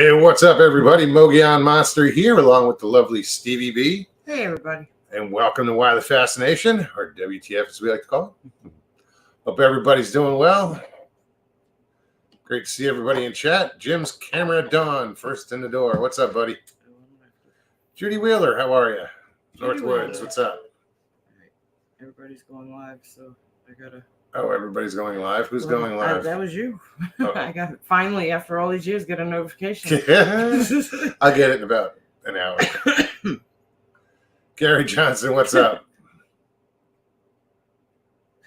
Hey, what's up, everybody? Mogion Monster here, along with the lovely Stevie B. Hey, everybody. And welcome to Why the Fascination, or WTF as we like to call it. Hope everybody's doing well. Great to see everybody in chat. Jim's Camera Dawn, first in the door. What's up, buddy? Judy Wheeler, how are you? Northwoods, what's up? Everybody's going live, so I gotta. Oh, everybody's going live? Who's going live? That was you. Oh. I got finally, after all these years, get a notification. I'll get it in about an hour. Gary Johnson, what's up?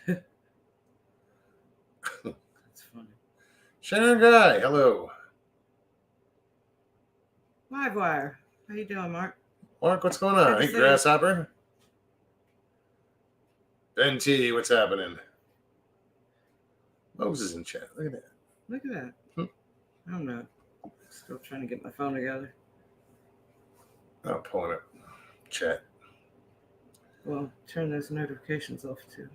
That's funny. Sharon Guy, hello. Livewire. How you doing, Mark? Mark, what's going on? Good to Hey, see you. Grasshopper. Ben T, what's happening? Moses in chat. Look at that. Look at that. I don't know. Still trying to get my phone together. I'm pulling up chat. Well, turn those notifications off too.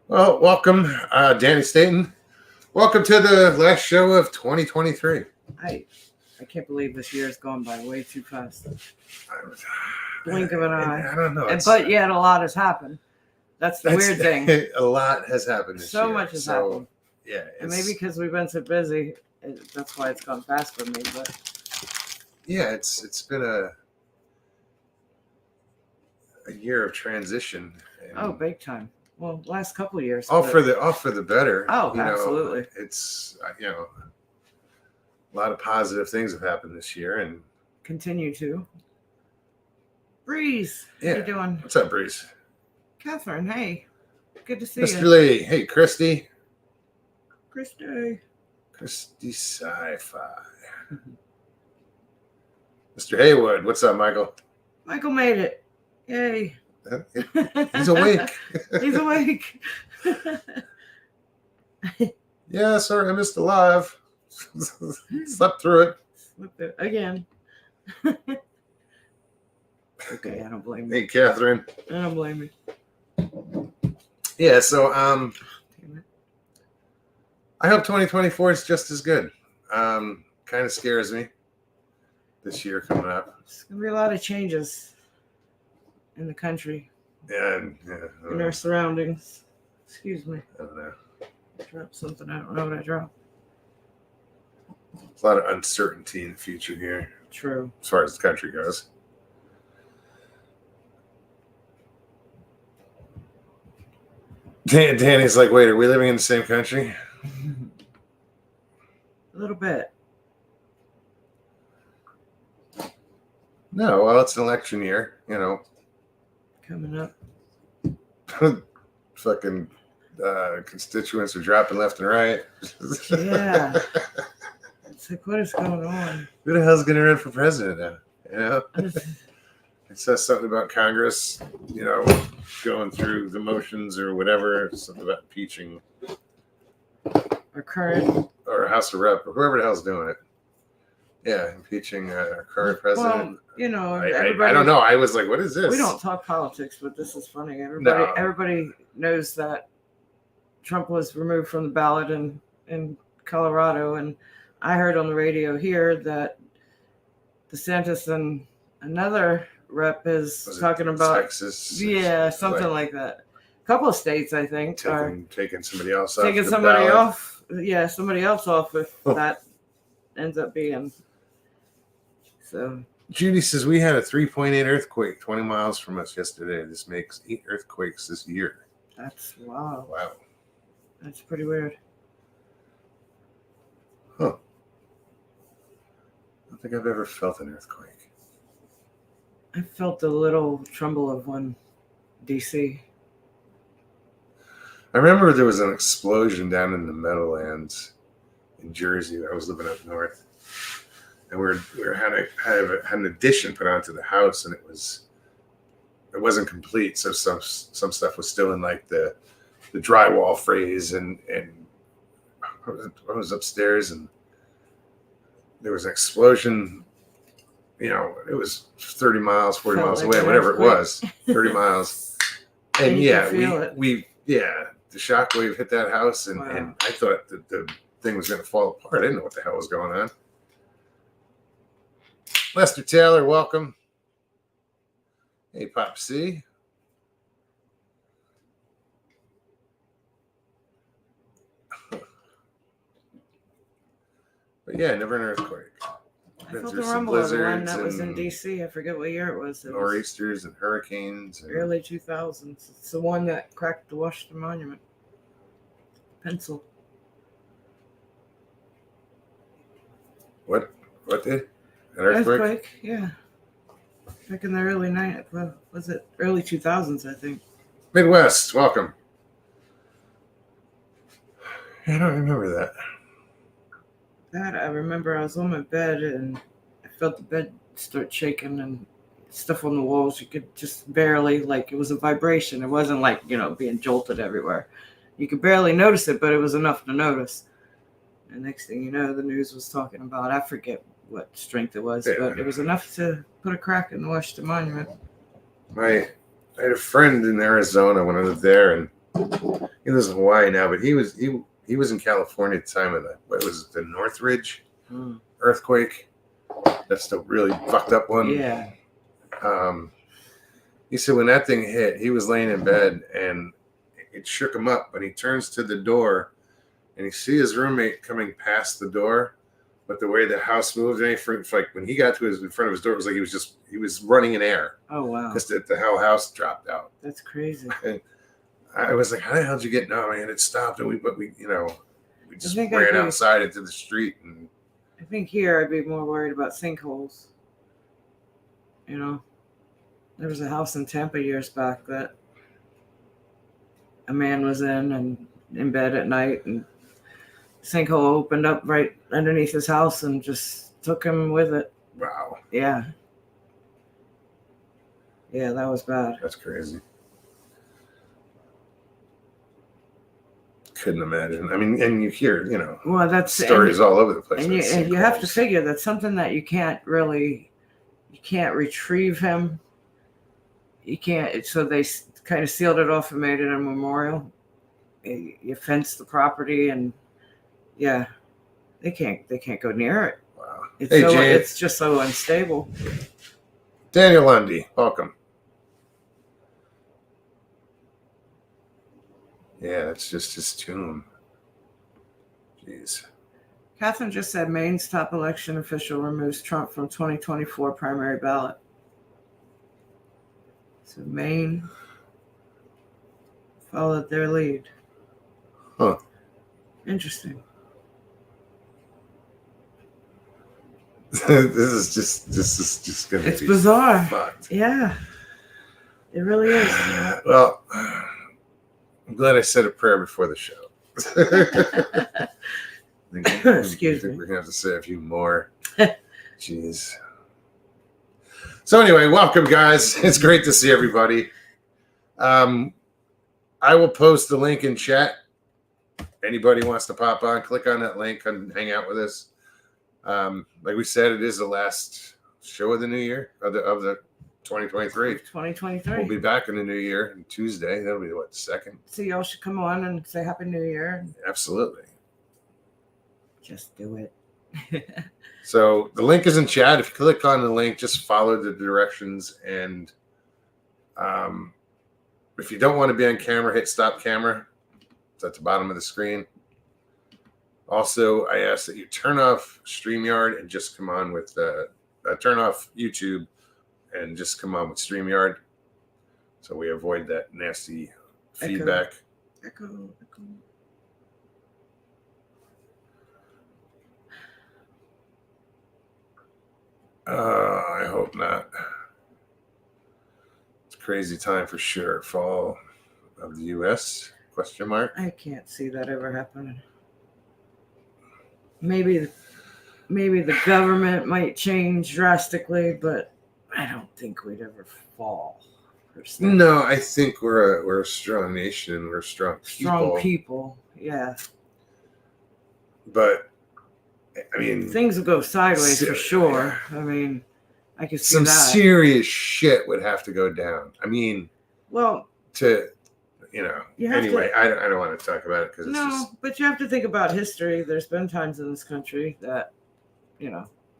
Well, welcome, Danny Staten. Welcome to the last show of 2023. I can't believe this year has gone by way too fast. Blink of an eye. I don't know. But yet a lot has happened. That's the weird thing. A lot has happened this year. So much has happened. Yeah. And maybe because we've been so busy, that's why it's gone fast for me. But yeah, it's been a year of transition. And big time. Well, last couple of years. all for the better. Oh, absolutely. It's a lot of positive things have happened this year, and continue to. Breeze, yeah. how you doing? What's up, Breeze? Catherine, hey, good to see Mr. you. Lee, hey, Christy. Christy Sci-Fi. Mr. Haywood, what's up, Michael? Michael made it. Yay. He's awake. He's awake. Yeah, sorry, I missed the live. Slept through it. Again. Okay, I don't blame you. Hey, Catherine. I don't blame you. Yeah, so Damn it. I hope 2024 is just as good. Kind of scares me this year coming up. There's gonna be a lot of changes in the country, And in our surroundings. Excuse me. I don't know. I dropped something. I don't know what I dropped. There's a lot of uncertainty in the future here, True. as far as the country goes. Danny's like, wait, are we living in the same country? A little bit. No, well, it's an election year, Coming up. Fucking constituents are dropping left and right. Yeah. It's like, what is going on? Who the hell's going to run for president now? It says something about Congress, going through the motions or whatever, something about impeaching Our current. or House of Rep or whoever the hell's doing it. Yeah, impeaching our current president. Well, I don't know. I was like, what is this? We don't talk politics, but this is funny. No. Everybody knows that Trump was removed from the ballot in Colorado, and I heard on the radio here that DeSantis and another rep is talking about Texas. Yeah, something like that. A couple of states, I think, are taking somebody else off. taking the somebody ballot. off. Yeah, somebody else off if that ends up being. So Judy says we had a 3.8 earthquake 20 miles from us yesterday. This makes 8 earthquakes this year. that's wow. Wow. That's pretty weird. Huh. I don't think I've ever felt an earthquake. I felt a little tremble of one, DC. I remember there was an explosion down in the Meadowlands in Jersey. I was living up north. And we had an addition put onto the house, and it wasn't complete. So some stuff was still in like the drywall phrase, and I was upstairs, and there was an explosion. It was 30 miles, 40 Felt miles like away, whatever it was, 30 miles. And And you yeah, could feel it. the shockwave hit that house, and Wow. I thought that the thing was going to fall apart. I didn't know what the hell was going on. Lester Taylor, welcome. Hey, Pop C. But yeah, never an earthquake. I Been felt through the some rumble of one blizzards that was in and D.C. I forget what year it was. It was nor'easters and hurricanes. And early 2000s. It's the one that cracked the Washington Monument. Pencil. What did? An earthquake? Yeah. Back in the early 90s. Well, was it early 2000s, I think. Midwest, welcome. I don't remember that. That I remember I was on my bed and I felt the bed start shaking and stuff on the walls. You could just barely, like, it was a vibration. It wasn't like, being jolted everywhere. You could barely notice it, but it was enough to notice. And next thing you know, the news was talking about, I forget what strength it was, but it was enough to put a crack in the Washington Monument. I had a friend in Arizona when I lived there, and he lives in Hawaii now, but he was in California at the time of the Northridge earthquake. That's the really fucked up one. Yeah. He said when that thing hit, he was laying in bed and it shook him up, but he turns to the door and he sees his roommate coming past the door, but the way the house moved, and like when he got to in front of his door, it was like he was running in air. Oh wow! Because the whole house dropped out. That's crazy. And I was like, "How the hell did you get?" No, man, it stopped, and we just ran outside into the street. And I think here I'd be more worried about sinkholes. There was a house in Tampa years back that a man was in bed at night, and sinkhole opened up right underneath his house and just took him with it. Wow. Yeah. Yeah, that was bad. That's crazy. Couldn't imagine. I mean, and you hear, well, that's stories all over the place. And you have to figure that's something that you can't retrieve him. You can't. So they kind of sealed it off and made it a memorial. You fence the property, and yeah, they can't go near it. Wow. It's just so unstable. Daniel Lundy, welcome. Yeah, it's just his tomb. Jeez. Catherine just said Maine's top election official removes Trump from 2024 primary ballot. So Maine followed their lead. Huh. Interesting. This is just gonna It's be bizarre. Fucked. Yeah. It really is. Well, I'm glad I said a prayer before the show. Excuse me. We're gonna have to say a few more. Jeez. So anyway, welcome guys. It's great to see everybody. I will post the link in chat. Anybody wants to pop on, click on that link and hang out with us. Like we said, it is the last show of the new year of the 2023. 2023. We'll be back in the new year on Tuesday. That'll be what, the 2nd? So y'all should come on and say Happy New Year. Absolutely. Just do it. So the link is in chat. If you click on the link, just follow the directions. And if you don't want to be on camera, hit stop camera. It's at the bottom of the screen. Also, I ask that you turn off StreamYard and just come on with turn off YouTube and just come on with StreamYard, so we avoid that nasty feedback. Echo. I hope not. It's a crazy time for sure. Fall of the U.S. ? I can't see that ever happening. Maybe the government might change drastically, but I don't think we'd ever fall. No, I think we're a strong nation. We're strong people. Yeah. But I mean, things will go sideways for sure. I mean, I can see some that. serious shit would have to go down. I mean, well, anyway, I don't want to talk about it because but you have to think about history. There's been times in this country that,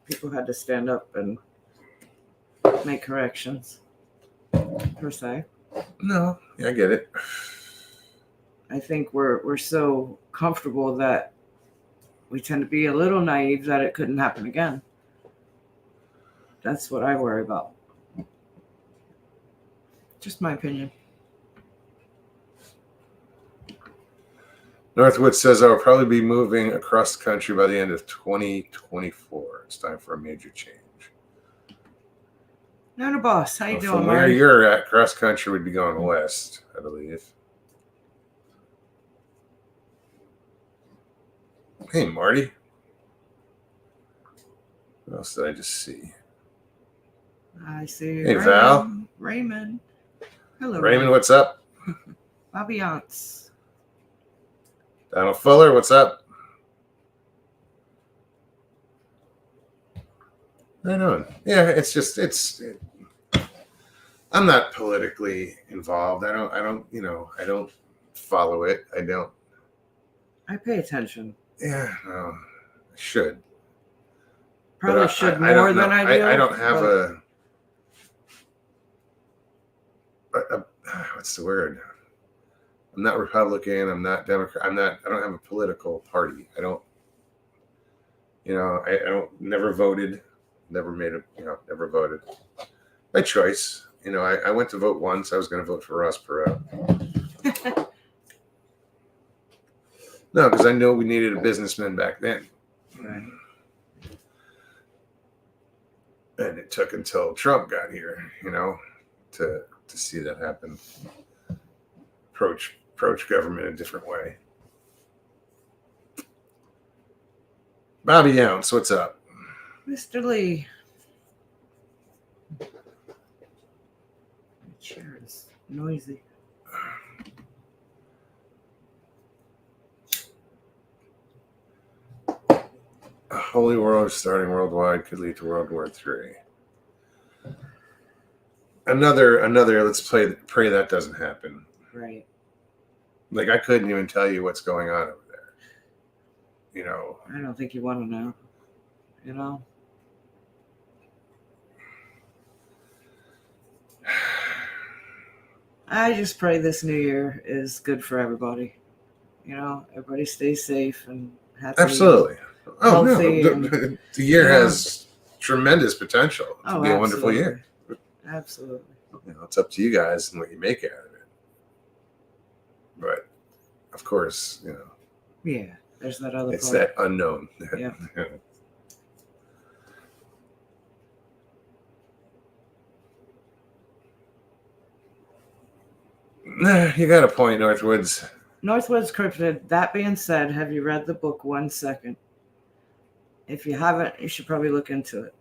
people had to stand up and make corrections, per se. No, yeah, I get it. I think we're so comfortable that we tend to be a little naive that it couldn't happen again. That's what I worry about. Just my opinion. Northwood says I will probably be moving across the country by the end of 2024. It's time for a major change. Nana Boss, how you doing, From where Marty? you're at, cross country would be going west, I believe. Hey, Marty. What else did I just see? I see. Hey, Val. Raymond. Hello, Raymond, what's up? Bobby Yance. Donald Fuller, what's up? I know. Yeah, I'm not politically involved. I don't follow it. I pay attention. Yeah, no, I should. Probably should more than I do. I don't have a what's the word? I'm not Republican. I'm not Democrat. I don't have a political party. I don't never voted. Never voted. By choice. I went to vote once. I was going to vote for Ross Perot. No, because I know we needed a businessman back then. Right. And it took until Trump got here, to see that happen. Approach government a different way. Bobby Ounce, what's up? Mr. Lee. My chair is noisy. A holy war starting worldwide could lead to World War III. Another. Let's pray that doesn't happen. Right. Like I couldn't even tell you what's going on over there. I don't think you want to know. I just pray this new year is good for everybody. Everybody stays safe and happy. Absolutely. Oh no, the year has tremendous potential to be a wonderful year. Absolutely. It's up to you guys and what you make out of it. But of course, Yeah, there's that other it's part. that unknown. Yeah. You got a point, Northwoods. Northwoods Cryptid. That being said, have you read the book 1 Second? If you haven't, you should probably look into it.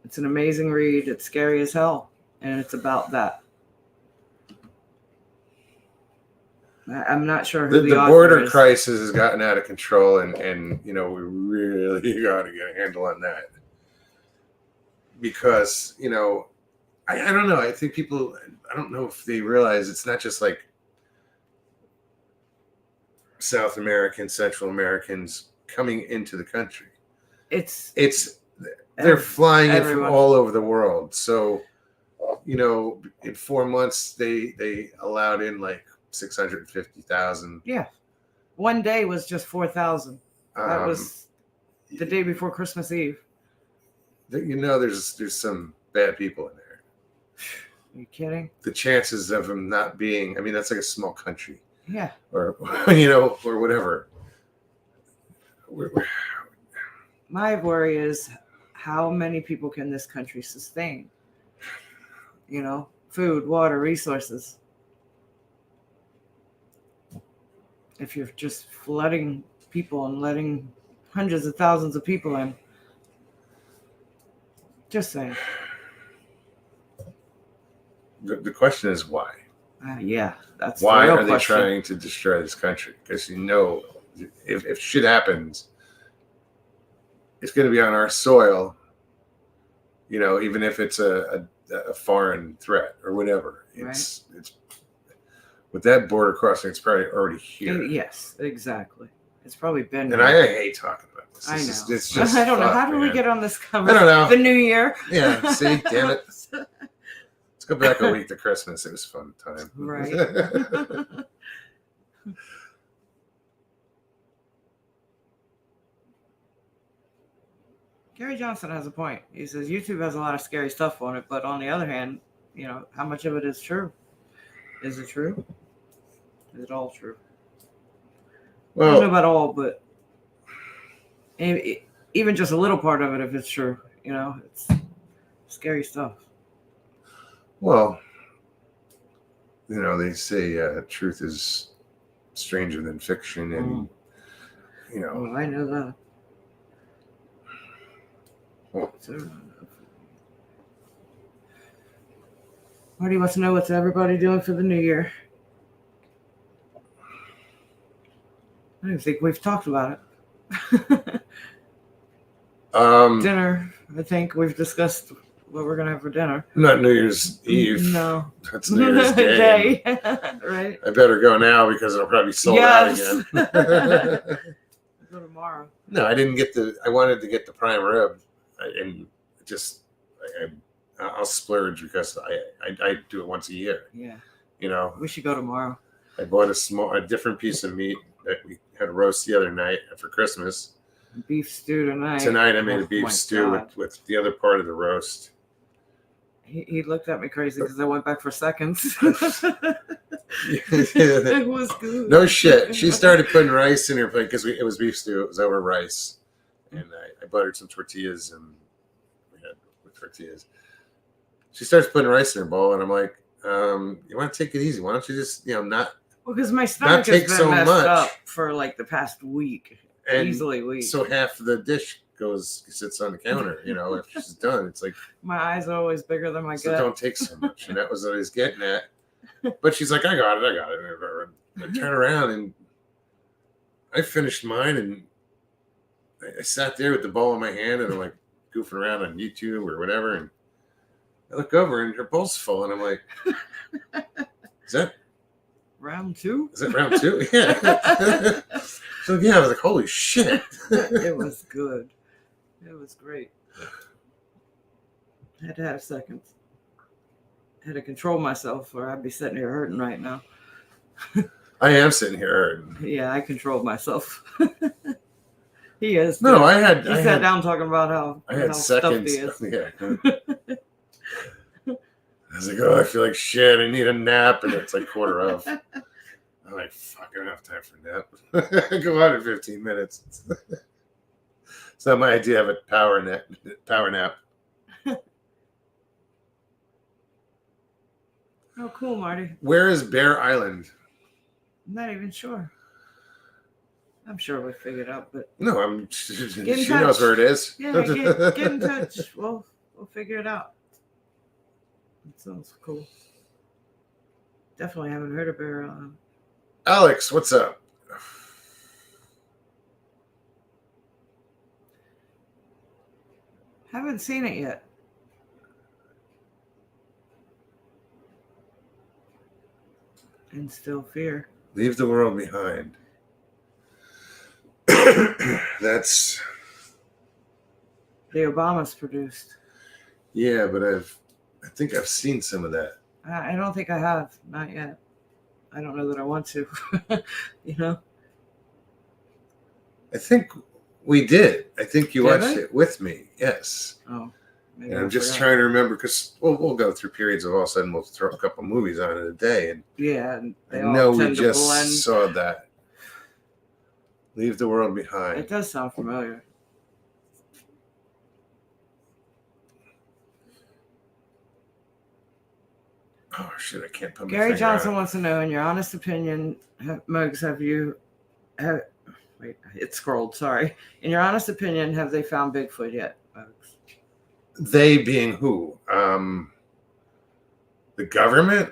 It's an amazing read. It's scary as hell, and it's about that. I'm not sure who the author border is. crisis has gotten out of control, and we really got to get a handle on that because I don't know. I think people. I don't know if they realize it's not just like South Americans, Central Americans coming into the country. They're flying in from all over the world. So, in 4 months they allowed in like 650,000. Yeah, one day was just 4,000. That was the day before Christmas Eve. There's some bad people in there. Are you kidding? The chances of them not being, that's like a small country. Yeah. Or, or whatever. My worry is how many people can this country sustain? Food, water, resources. If you're just flooding people and letting hundreds of thousands of people in. Just saying. The question is why? Yeah, that's why the real are they question. trying to destroy this country? Because if shit happens, it's going to be on our soil. Even if it's a foreign threat or whatever, it's with that border crossing, it's probably already here. Yes, exactly. It's probably been. And I hate talking about this. I know. It's just I don't know. fuck, How did we man. get on this I don't know. The new year. Yeah, see? Damn it. Let's go back a week to Christmas. It was a fun time. Right. Gary Johnson has a point. He says YouTube has a lot of scary stuff on it, but on the other hand, how much of it is true? Is it true? Is it all true? Well, I don't know about all, but even just a little part of it, if it's true, it's scary stuff. Well, they say truth is stranger than fiction, and Oh, I know that. Well, Marty wants to know what's everybody doing for the new year. I don't think we've talked about it. Dinner. I think we've discussed what we're gonna have for dinner. Not New Year's Eve. No, that's New Year's Day. Right. I better go now because it'll probably be sold out again. Go tomorrow. No, I didn't get I wanted to get the prime rib, and just I'll splurge because I do it once a year. Yeah. We should go tomorrow. I bought a different piece of meat that we had roast the other night for Christmas. Beef stew tonight. Tonight I made a beef stew with the other part of the roast. He looked at me crazy because I went back for seconds. It It was good. No shit. She started putting rice in her plate because it was beef stew. It was over rice. And I buttered some tortillas and we had with tortillas. She starts putting rice in her bowl and I'm like, you want to take it easy? Why don't you just, not... Well, because my stomach has been messed up for like the past week. And easily week. So half the dish sits on the counter, if she's done. It's like... My eyes are always bigger than my gut. So don't take so much. And that was what I was getting at. But she's like, I got it. And I turn around and I finished mine and I sat there with the bowl in my hand and I'm like goofing around on YouTube or whatever. And I look over and her bowl's full and I'm like, is that round two? Is it round two? Yeah. So yeah, I was like, holy shit. It was good. It was great. I had to have seconds. I had to control myself or I'd be sitting here hurting right now. I am sitting here hurting. Yeah, I controlled myself. He is. No, He sat down talking about how I had seconds. He is. Yeah. I was like, I feel like shit. I need a nap, and it's like 1:15. I'm like, fuck, I don't have time for a nap. Go out in 15 minutes. It's not my idea of a power nap. Oh, cool, Marty. Where is Bear Island? I'm not even sure. I'm sure we figured out, but no, she touch. knows where it is. Yeah, get in touch. We'll figure it out. That sounds cool. Definitely haven't heard of Bear Island. Alex, what's up? Haven't seen it yet. And still fear. Leave the world behind. That's the Obamas produced. Yeah, but I think I've seen some of that. I don't think I have, not yet. I don't know that I want to. I think we did. I think you watched it with me. Yes. Oh. And I'm just trying to remember because we'll go through periods of all of a sudden we'll throw a couple movies on in a day, and and I know we just saw that. Leave the world behind. It does sound familiar. Oh shit! I can't put my Gary finger Johnson on. wants to know, in your honest opinion, Mugs, wait, it scrolled. Sorry. In your honest opinion, have they found Bigfoot yet, Mugs? They being who? The government?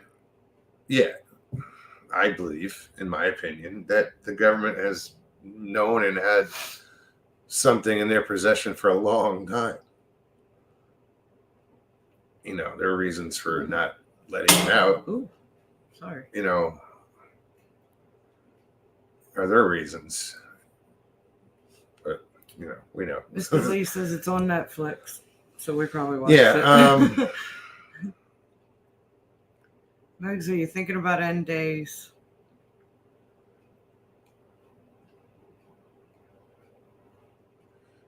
Yeah. I believe, in my opinion, that the government has known and had something in their possession for a long time. There are reasons for not letting him out. Ooh, sorry. Are there reasons? we know. Mr. Lee says it's on Netflix, so we probably watched Yeah. it. Megs, are you thinking about end days?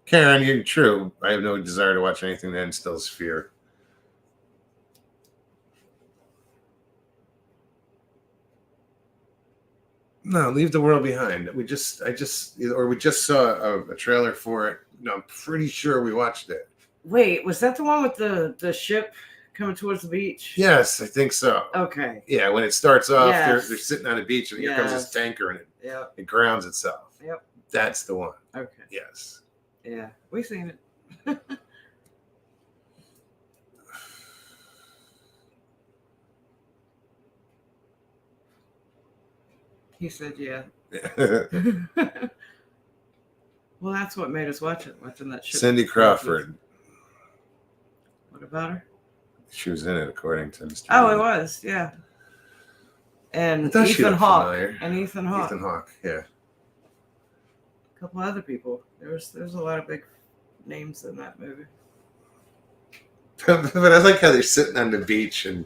Karen, you're true. I have no desire to watch anything that instills fear. No, Leave the World Behind. We just saw a trailer for it. No, I'm pretty sure we watched it. Wait, was that the one with the ship coming towards the beach? Yes, I think so. Okay. Yeah, when it starts off, Yes. they're sitting on a beach, and here comes this Yes. tanker, and Yep. it grounds itself. Yep. That's the one. Okay. Yes. Yeah, we've seen it. He said, yeah. Well, that's what made us watch it, watching that shit. Cindy Crawford. What about her? She was in it, according to Mr. Oh, Lee. it was, yeah. And I thought she Ethan looked Hawke. familiar. And Ethan Hawke. Ethan Hawke, yeah. A couple other people. There's a lot of big names in that movie. But I like how they're sitting on the beach and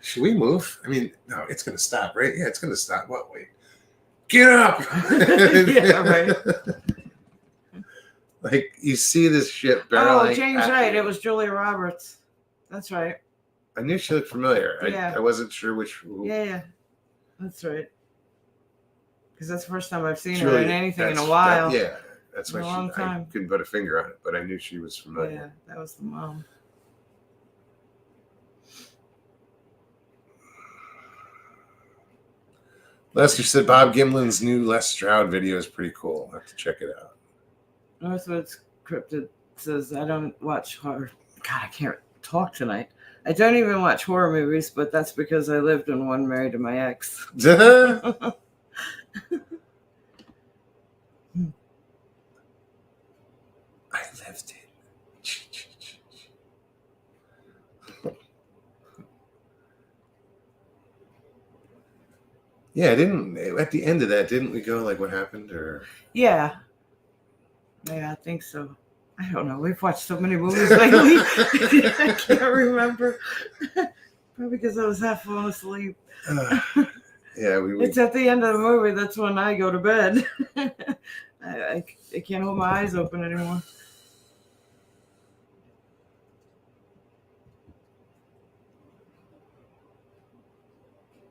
should we move? I mean, no, it's going to stop, right? Yeah, it's going to stop. What? Wait. Get up! Yeah, right. Like, you see this ship barreling. Oh, James Wright. It was Julia Roberts. That's right. I knew she looked familiar. Yeah. I wasn't sure which. Yeah. That's right. Because that's the first time I've seen her Julia, in anything in a that's- while. yeah, that's In why a long I time. couldn't put a finger on it, but I knew she was familiar. Yeah, that was the mom. Lester said Bob Gimlin's new Les Stroud video is pretty cool. I'll have to check it out. Northwoods Cryptid says, I don't watch horror. God, I can't talk tonight. I don't even watch horror movies, but that's because I lived in one married to my ex. I lived it. Yeah, at the end of that, didn't we go like what happened or? Yeah, I think so. I don't know. We've watched so many movies lately. I can't remember. Probably because I was half falling asleep. Yeah, It's at the end of the movie. That's when I go to bed. I can't hold my eyes open anymore.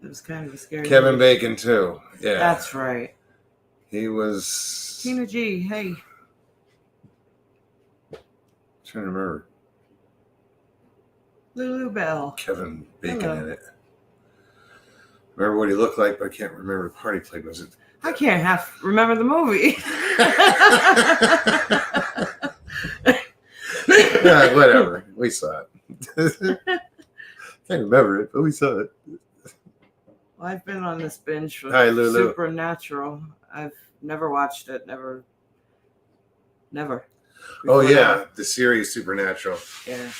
It was kind of a scary Kevin movie. Bacon too. Yeah, That's right. he was. Tina G. Hey. Trying to remember Lulu Bell. Kevin Bacon Hello. in it. Remember what he looked like, but I can't remember the part he played. Was it? I can't half remember the movie. Yeah, whatever. We saw it. Can't remember it, but we saw it. Well, I've been on this binge for Hi, Lulu. Supernatural. I've never watched it. Never. Oh Before yeah, that. the series Supernatural. Yeah.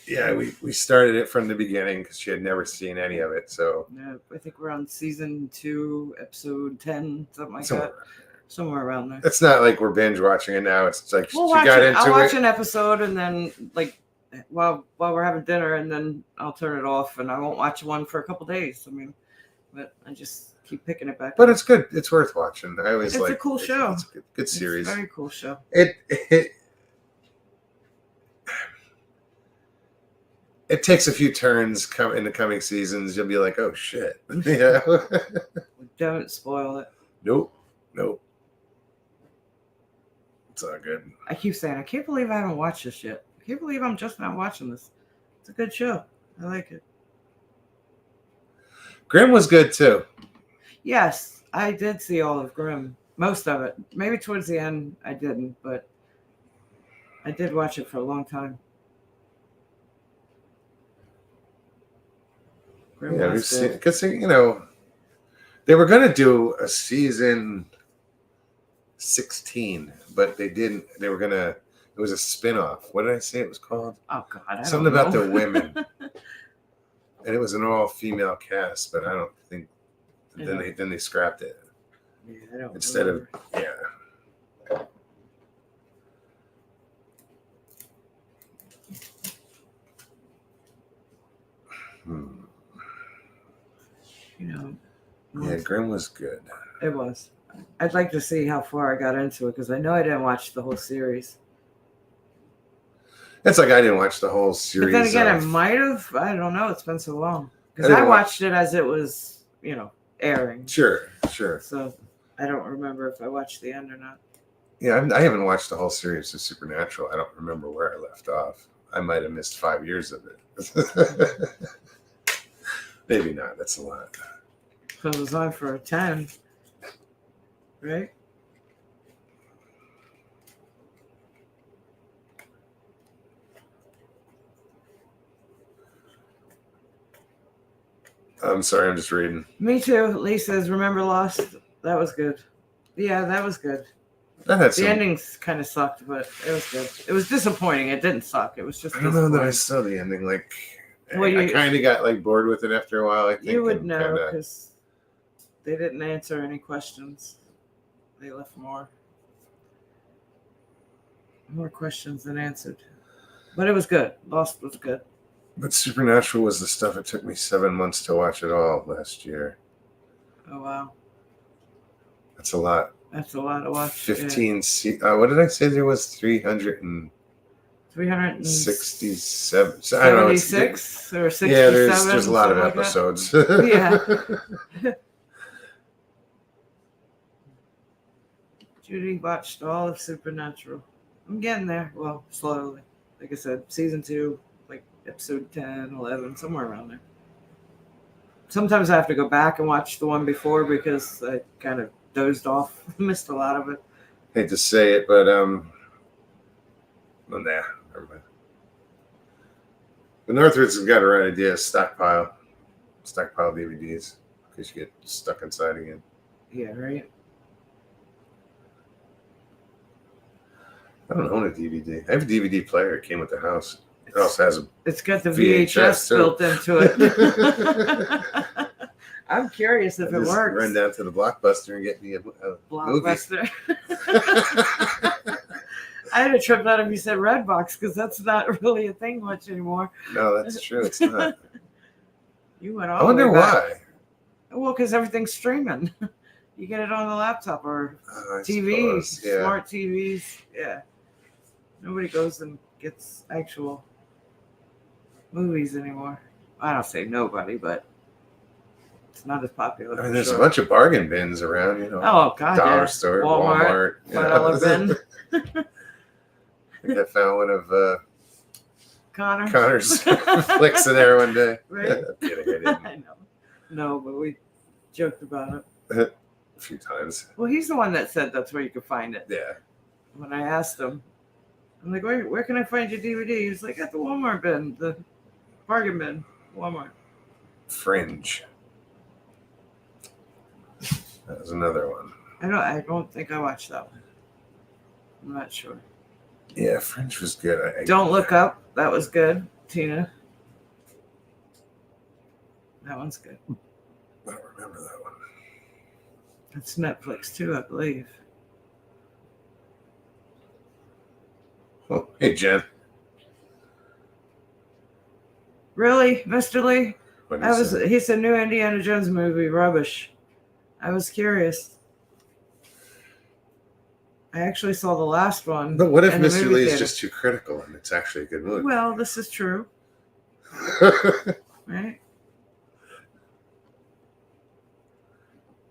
Yeah, we started it from the beginning because she had never seen any of it. So Yeah, I think we're on season 2, episode 10, something like somewhere. that. Somewhere around there. It's not like we're binge watching it now. It's like We'll she watch got it. into I'll watch it. an episode and then like while we're having dinner, and then I'll turn it off and I won't watch one for a couple days. I mean, but I just keep picking it back. But it's good. It's worth watching. I always It's a like. cool show. It's a good series. It's a very cool show. It takes a few turns in the coming seasons. You'll be like, oh shit. Yeah. Don't spoil it. Nope. It's all good. I keep saying, I can't believe I haven't watched this yet. I can't believe I'm just not watching this. It's a good show. I like it. Grimm was good too. Yes, I did see all of Grimm. Most of it. Maybe towards the end I didn't, but I did watch it for a long time. Grimm Yeah, was we've seen good. because they were gonna do a season 16, but they didn't. They were gonna. It was a spin-off. What did I say it was called? Oh God, I Something don't about know. the women. And it was an all-female cast, but I don't think. Yeah. Then they scrapped it Yeah, I don't instead remember. of You know, Yeah, Grimm was good. it was. I'd like to see how far I got into it because I know I didn't watch the whole series. It's like I didn't watch the whole series. But then again, I might have. I don't know. It's been so long because I I watched it as it was, airing. Sure. So I don't remember if I watched the end or not. Yeah, I haven't watched the whole series of Supernatural. I don't remember where I left off. I might have missed 5 years of it. Maybe not. That's a lot. So it was on for 10, right? I'm sorry, I'm just reading. Me too. Lee says, remember Lost? That was good. Yeah, that was good. The endings kind of sucked, but it was good. It was disappointing. It didn't suck. It was just I don't know that I saw the ending. Like, well, I kind of got bored with it after a while, I think. You would know because they didn't answer any questions. They left more questions than answered. But it was good. Lost was good. But Supernatural was the stuff. It took me 7 months to watch it all last year. Oh, wow. That's a lot. That's a lot to watch. 15. Yeah. What did I say? There was 367. 76 or 67. Yeah, there's a lot of episodes. Yeah. Judy watched all of Supernatural. I'm getting there. Well, slowly. Like I said, season 2, like episode 10, 11, somewhere around there. Sometimes I have to go back and watch the one before because I kind of dozed off, missed a lot of it. Hate to say it, but well, nah, never mind. The Northwoods have got the right idea. Stockpile DVDs in case you get stuck inside again. Yeah, right. I don't own a DVD. I have a DVD player. It came with the house. It also has a. It's got the VHS built into it. I'm curious if it works. Run down to the Blockbuster and get me a Blockbuster. I had a trip out if you said Redbox because that's not really a thing much anymore. No, that's true. It's not. You went all. I wonder why. Well, because everything's streaming. You get it on the laptop or TV, smart TVs. Yeah. Nobody goes and gets actual movies anymore. I don't say nobody, but it's not as popular. I mean, there's a bunch of bargain bins around, Oh, God, Dollar store, Walmart. $5 bin. I think I found one of Connor's flicks there one day. Right? I'm kidding, I didn't. I know. No, but we joked about it. A few times. Well, he's the one that said that's where you could find it. Yeah. When I asked him, I'm like, where can I find your DVD? He's like, at the Walmart bin, the bargain bin, Walmart. Fringe. That was another one. I don't think I watched that one. I'm not sure. Yeah, Fringe was good. Don't Look Up. That was good, Tina. That one's good. I don't remember that one. It's Netflix too, I believe. Oh, hey, Jen. Really, Mr. Lee? He said new Indiana Jones movie, rubbish. I was curious. I actually saw the last one. But what if Mr. Lee is just too critical and it's actually a good movie? Well, this is true. Right?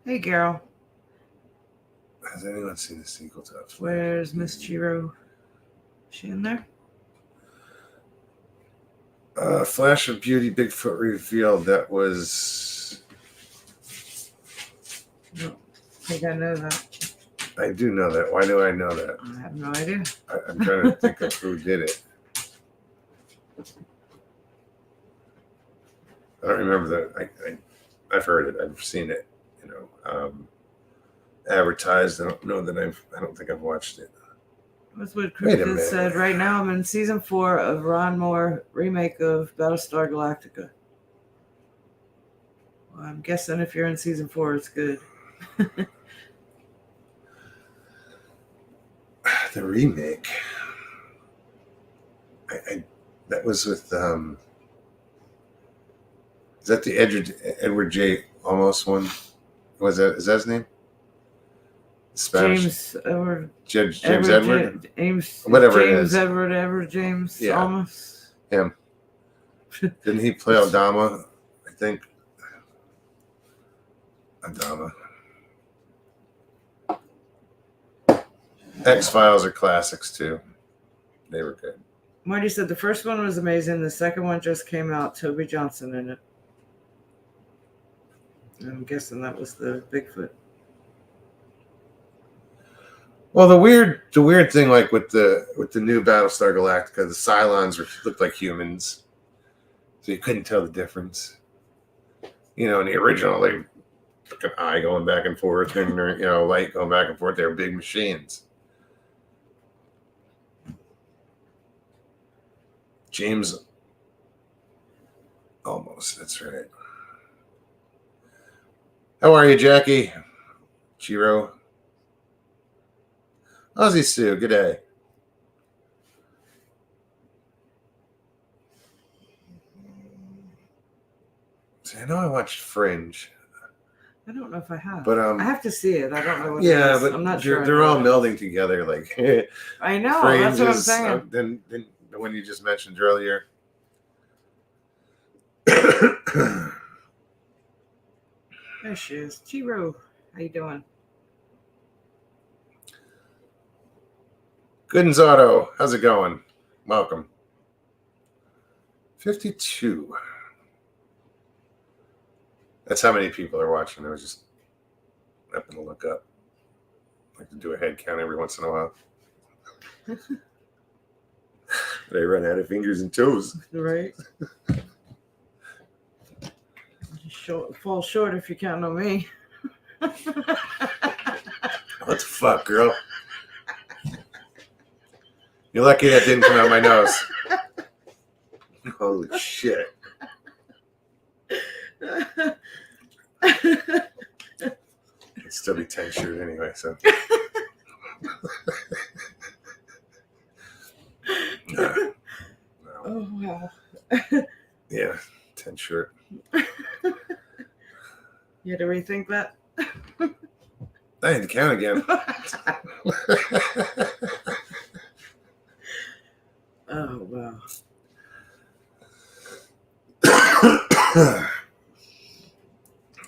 Hey, Carol. Has anyone seen the sequel to that? Where's Miss Chiro? Is she in there? Flash of Beauty, Bigfoot revealed. That was. No, I think I know that. I do know that. Why do I know that? I have no idea. I'm trying to think of who did it. I don't remember that. I've heard it. I've seen it. Advertised. I don't think I've watched it. That's what Krista said. Right now, I'm in season 4 of Ron Moore remake of Battlestar Galactica. Well, I'm guessing if you're in season 4, it's good. The remake. That was with Is that the Edward J. Almost one? Is that his name? Spanish. James Edward. James Edward. Edward. James. Whatever it James is. Edward. James. Yeah. Almost. Him. Didn't he play Adama? I think. Adama. X-Files are classics too. They were good. Marty said the first one was amazing. The second one just came out. Toby Johnson in it. I'm guessing that was the Bigfoot. Well, the weird thing, like with the new Battlestar Galactica, the Cylons looked like humans, so you couldn't tell the difference. You know, in the original, like an eye going back and forth, and light going back and forth. They were big machines. James, almost. That's right. How are you, Jackie? Chiro. Aussie Sue, good day. See, I know I watched Fringe. I don't know if I have. But I have to see it. I don't know what it yeah, is. but I'm not sure. They're all melding together. Like I know. Fringe That's what I'm is, saying. Then the one you just mentioned earlier. There she is. Chiro. How you doing? Goodens Auto, how's it going? Welcome. 52. That's how many people are watching. I was just happened to look up. I like to do a head count every once in a while. But I run out of fingers and toes. Right. Fall short if you count on me. What the fuck, girl? You're lucky that didn't come out my nose. Holy shit. It'd still be 10 shirt anyway, so. No. Oh, wow. Yeah, 10 shirt. You had to rethink that? I had to count again. Oh, wow.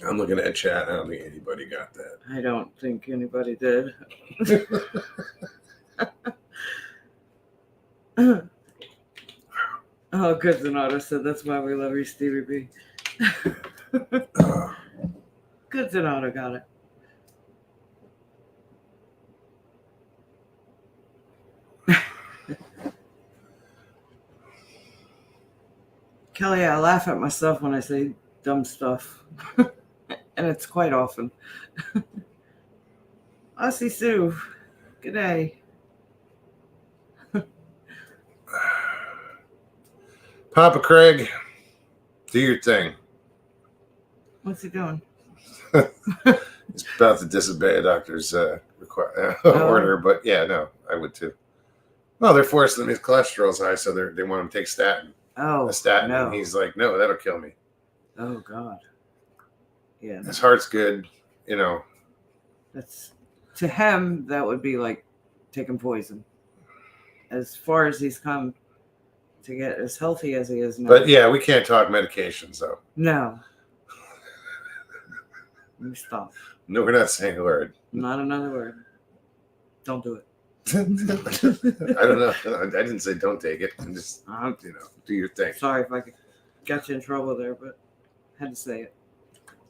I'm looking at chat. I don't think anybody got that. I don't think anybody did. Oh, good. Donato said that's why we love you, Stevie B. Good. Donato got it. Kelly, I laugh at myself when I say dumb stuff. And it's quite often. Aussie Sue, good day. Papa Craig, do your thing. What's he doing? He's about to disobey a doctor's order, but yeah, no, I would too. Well, they're forcing him. His cholesterol's high, so they want him to take statin. Oh, a statin, no. And he's like, no, that'll kill me. Oh, God. Yeah. His heart's good, That's to him, that would be like taking poison. As far as he's come to get as healthy as he is now. But yeah, we can't talk medications, though. No. Let me stop. No, we're not saying a word. Not another word. Don't do it. I don't know. I didn't say don't take it. I'm just, do your thing. Sorry if I got you in trouble there, but I had to say it.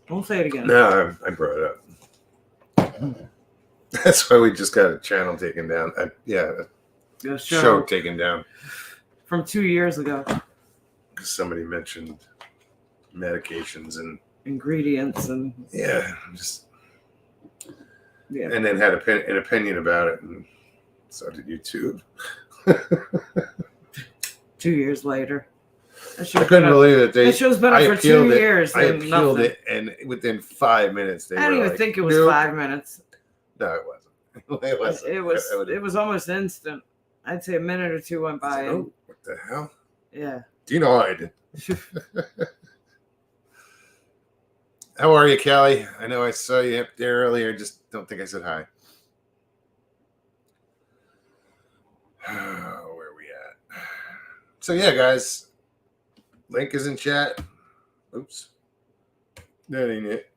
Won't say it again. No, I brought it up. That's why we just got a channel taken down. A show taken down. From 2 years ago. Because somebody mentioned medications and ingredients and and then had an opinion about it, and so did YouTube. 2 years later. I couldn't believe it. That show's been up for 2 years. I appealed it, and within 5 minutes, I didn't even think it was 5 minutes. No, it wasn't. It wasn't. It was almost instant. I'd say a minute or two went by. Oh, what the hell? Yeah. Do you know how I did? How are you, Callie? I know I saw you up there earlier. Just don't think I said hi. Where are we at? So yeah, guys. Link is in chat. Oops. That ain't it.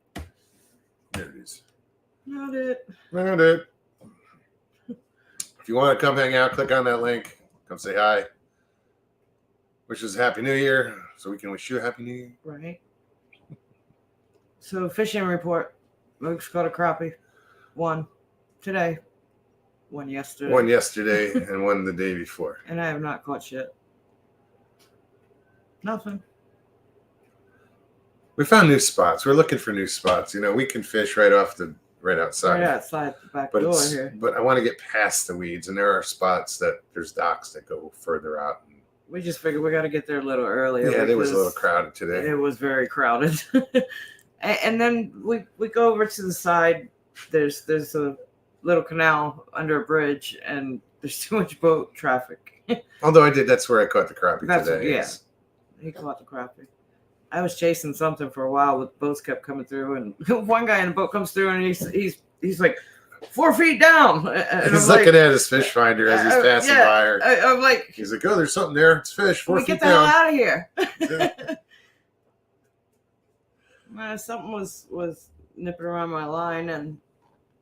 There it is. Not it. Not it. If you want to come hang out, click on that link. Come say hi. Wish us a Happy New Year, so we can wish you a Happy New Year. Right. So fishing report. Moose caught a crappie. One today. One yesterday. One yesterday and one the day before. And I have not caught shit. Nothing. We found new spots. We're looking for new spots. You know, we can fish right outside. Right outside the back door here. But I want to get past the weeds, and there are spots that there's docks that go further out. We just figured we got to get there a little earlier. Yeah, it was a little crowded today. It was very crowded. And then we go over to the side. There's a little canal under a bridge, and there's too much boat traffic. Although that's where I caught the crappie today. Yeah, he caught the crappie. I was chasing something for a while, but boats kept coming through, and one guy in the boat comes through, and he's like 4 feet down. And he's looking at his fish finder as he's passing by. I'm like, he's like, oh, there's something there. It's fish. 4 feet get the down. hell out of here. Yeah. Something was nipping around my line, and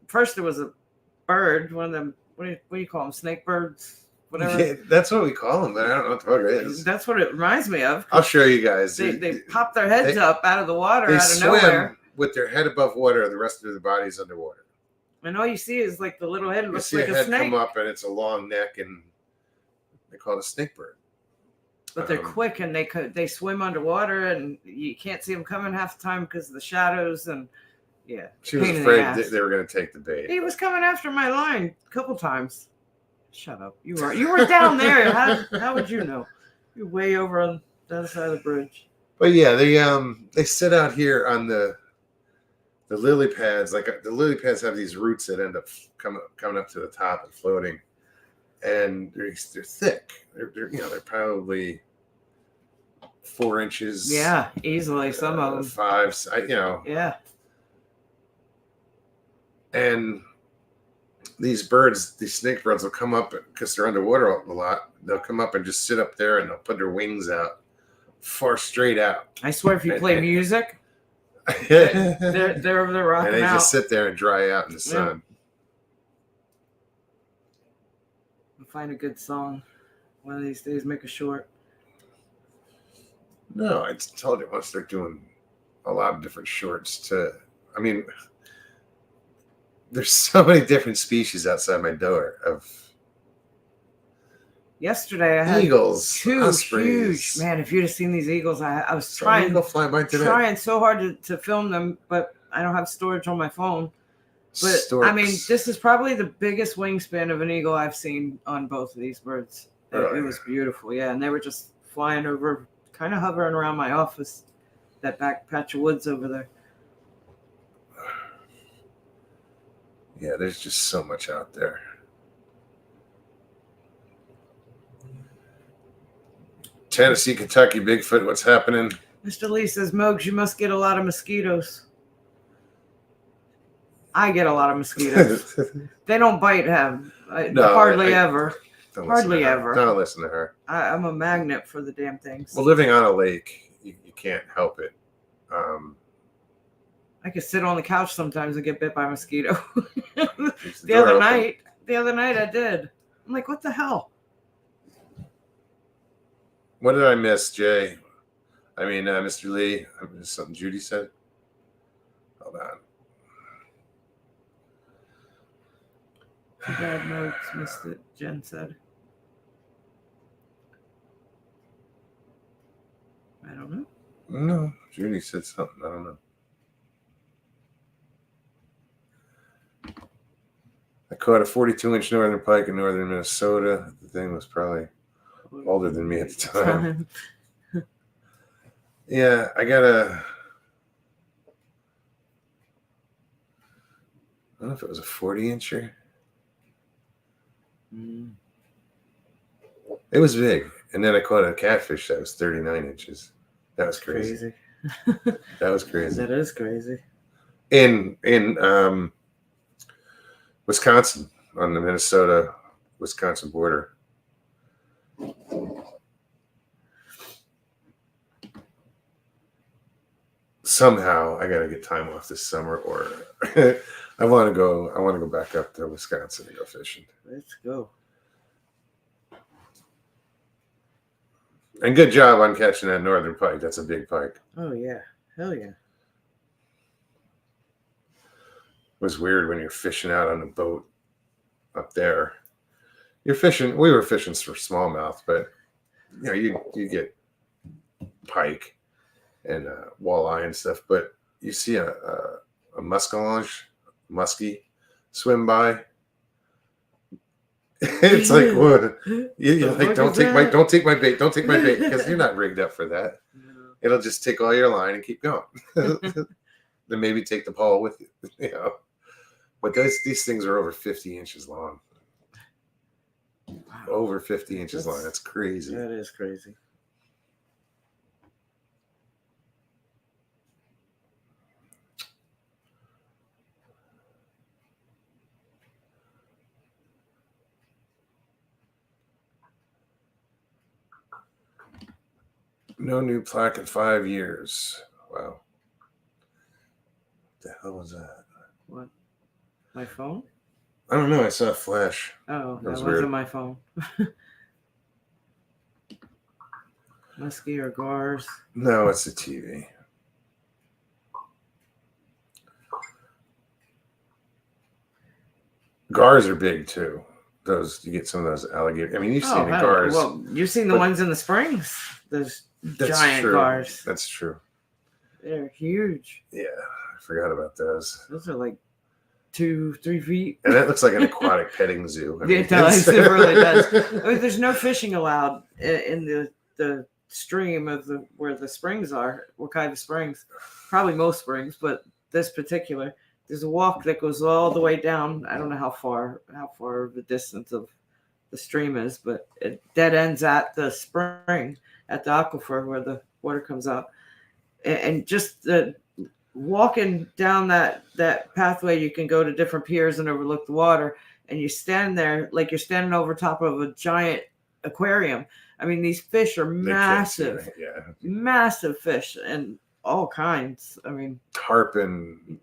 first there was a bird, one of them. What do you call them? Snake birds. Whatever. Yeah, that's what we call them, but I don't know what the fuck it is. That's what it reminds me of. I'll show you guys. They pop their heads up out of the water they out of swim nowhere. With their head above water, the rest of their body's underwater. And all you see is like the little head looks like a a head snake. come up, and it's a long neck, and they call it a snake bird. But they're quick, and they swim underwater, and you can't see them coming half the time because of the shadows. And yeah, she was afraid they were going to take the bait. He was coming after my line a couple times. Shut up! You were down there. How would you know? You're way over on the other side of the bridge. But yeah, they sit out here on the lily pads. Like the lily pads have these roots that end up coming up to the top and floating, and they're thick. They're probably 4 inches. Yeah, easily some of them 5. Yeah. And these snake birds will come up because they're underwater a lot. They'll come up and just sit up there, and they'll put their wings out far straight out. I swear, if you play music, they're rocking and they out. just sit there and dry out in the sun. We'll find a good song one of these days. Make a short. No, I told you I want to start doing a lot of different shorts. There's so many different species outside my door of. Yesterday I had eagles, two ospreys. huge. Man, if you'd have seen these eagles, I was trying so hard to film them, but I don't have storage on my phone. But Storks. I mean, this is probably the biggest wingspan of an eagle I've seen on both of these birds. It was beautiful, yeah, and they were just flying over, kind of hovering around my office, that back patch of woods over there. Yeah, there's just so much out there. Tennessee, Kentucky, Bigfoot, what's happening? Mr. Lee says, Mogs, you must get a lot of mosquitoes. I get a lot of mosquitoes. They don't bite hardly ever. Hardly ever. Don't listen to her. I'm a magnet for the damn things. Well, living on a lake, you can't help it. I could sit on the couch sometimes and get bit by a mosquito. The other night I did. I'm like, what the hell? What did I miss, Jay? Mr. Lee. Something Judy said. Hold on. Too bad Mogs missed it, Jen said. I don't know. No, Judy said something. I don't know. I caught a 42-inch northern pike in northern Minnesota. The thing was probably older than me at the time. Yeah, I got I don't know if it was a 40-incher. It was big. And then I caught a catfish that was 39 inches. That was crazy. That was crazy. That is crazy. In Wisconsin, on the Minnesota-Wisconsin border. Somehow I gotta get time off this summer, or I want to go back up to Wisconsin and go fishing. Let's go. And good job on catching that northern pike. That's a big pike. Oh yeah, hell yeah. It was weird when you're fishing out on a boat up there. You're fishing. We were fishing for smallmouth, but you get pike and walleye and stuff. But you see a muskie swim by. It's like, what? You're like, don't take my bait, because you're not rigged up for that. No. It'll just take all your line and keep going. Then maybe take the pole with you. But these things are over 50 inches long. Wow. Over 50 inches long. That's crazy. That is crazy. No new plaque in 5 years. Wow. What the hell was that? What? My phone? I don't know. I saw a flash. Oh, that was wasn't weird. my phone. Muskie or Gars? No, it's the TV. Gars are big too. Those, you get some of those alligator. I mean, you've seen the Gars. Well, you've seen the ones in the springs. Those giant true. Gars. That's true. They're huge. Yeah, I forgot about those. Those are like 2-3 feet. And that looks like an aquatic petting zoo. It does. It really does. I mean, there's no fishing allowed in the stream of where the springs are, Wakaiva Springs. Probably most springs, but this particular, there's a walk that goes all the way down. I don't know how far the distance of the stream is, but it dead ends at the spring, at the aquifer where the water comes out. And just the walking down that pathway, you can go to different piers and overlook the water, and you stand there like you're standing over top of a giant aquarium. I mean, these fish are massive, massive fish, and all kinds. I mean, tarpon.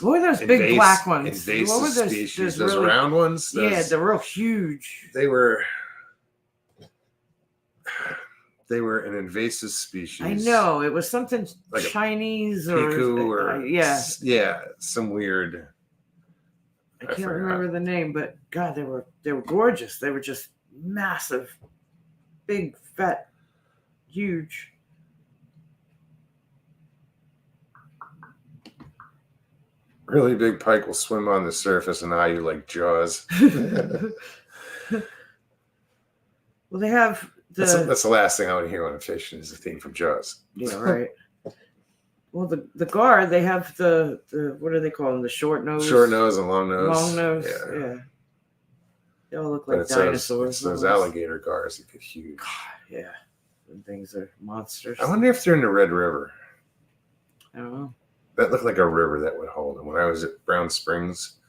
What were those big black ones? Invasive What were species. Those really, round ones. Yeah, they're real huge. They were an invasive species. I know, it was something like Chinese or yeah, some weird. I can't remember the name, but God, they were gorgeous. They were just massive, big, fat, huge. Really big pike will swim on the surface and eye you like Jaws. Well, they have that's the last thing I want to hear when I'm fishing is the theme from Jaws. Yeah, right. Well, the gar, they have the what do they call them? The short nose and long nose. Long nose, yeah. They all look like dinosaurs. Those alligator gars that get huge. God, yeah, and things are monsters. I wonder if they're in the Red River. I don't know. That looked like a river that would hold them. When I was at Brown Springs,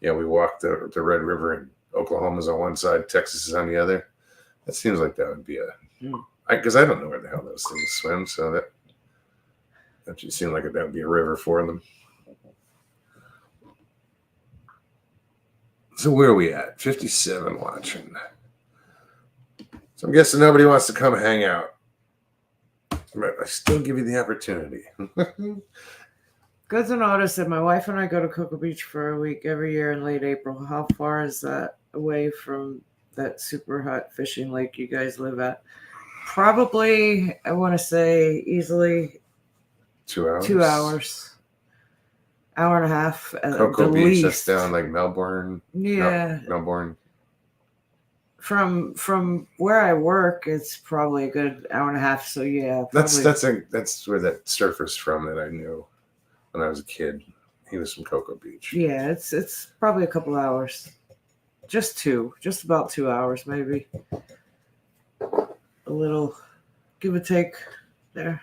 we walked the Red River, and Oklahoma's on one side, Texas is on the other. That seems like that would be because I don't know where the hell those things swim, so that just seemed like that would be a river for them. So where are we at? 57 watching. So I'm guessing nobody wants to come hang out, but I still give you the opportunity. Good to notice that my wife and I go to Cocoa Beach for a week every year in late April. How far is that away from that super hot fishing lake you guys live at? Probably, I want to say easily 2 hours. 2 hours. Hour and a half. Cocoa Beach, that's down like Melbourne. Yeah. Melbourne. From where I work, it's probably a good hour and a half. So yeah. That's where that surfer's from that I knew when I was a kid. He was from Cocoa Beach. Yeah, it's probably a couple hours. Just about 2 hours, maybe. A little give or take there.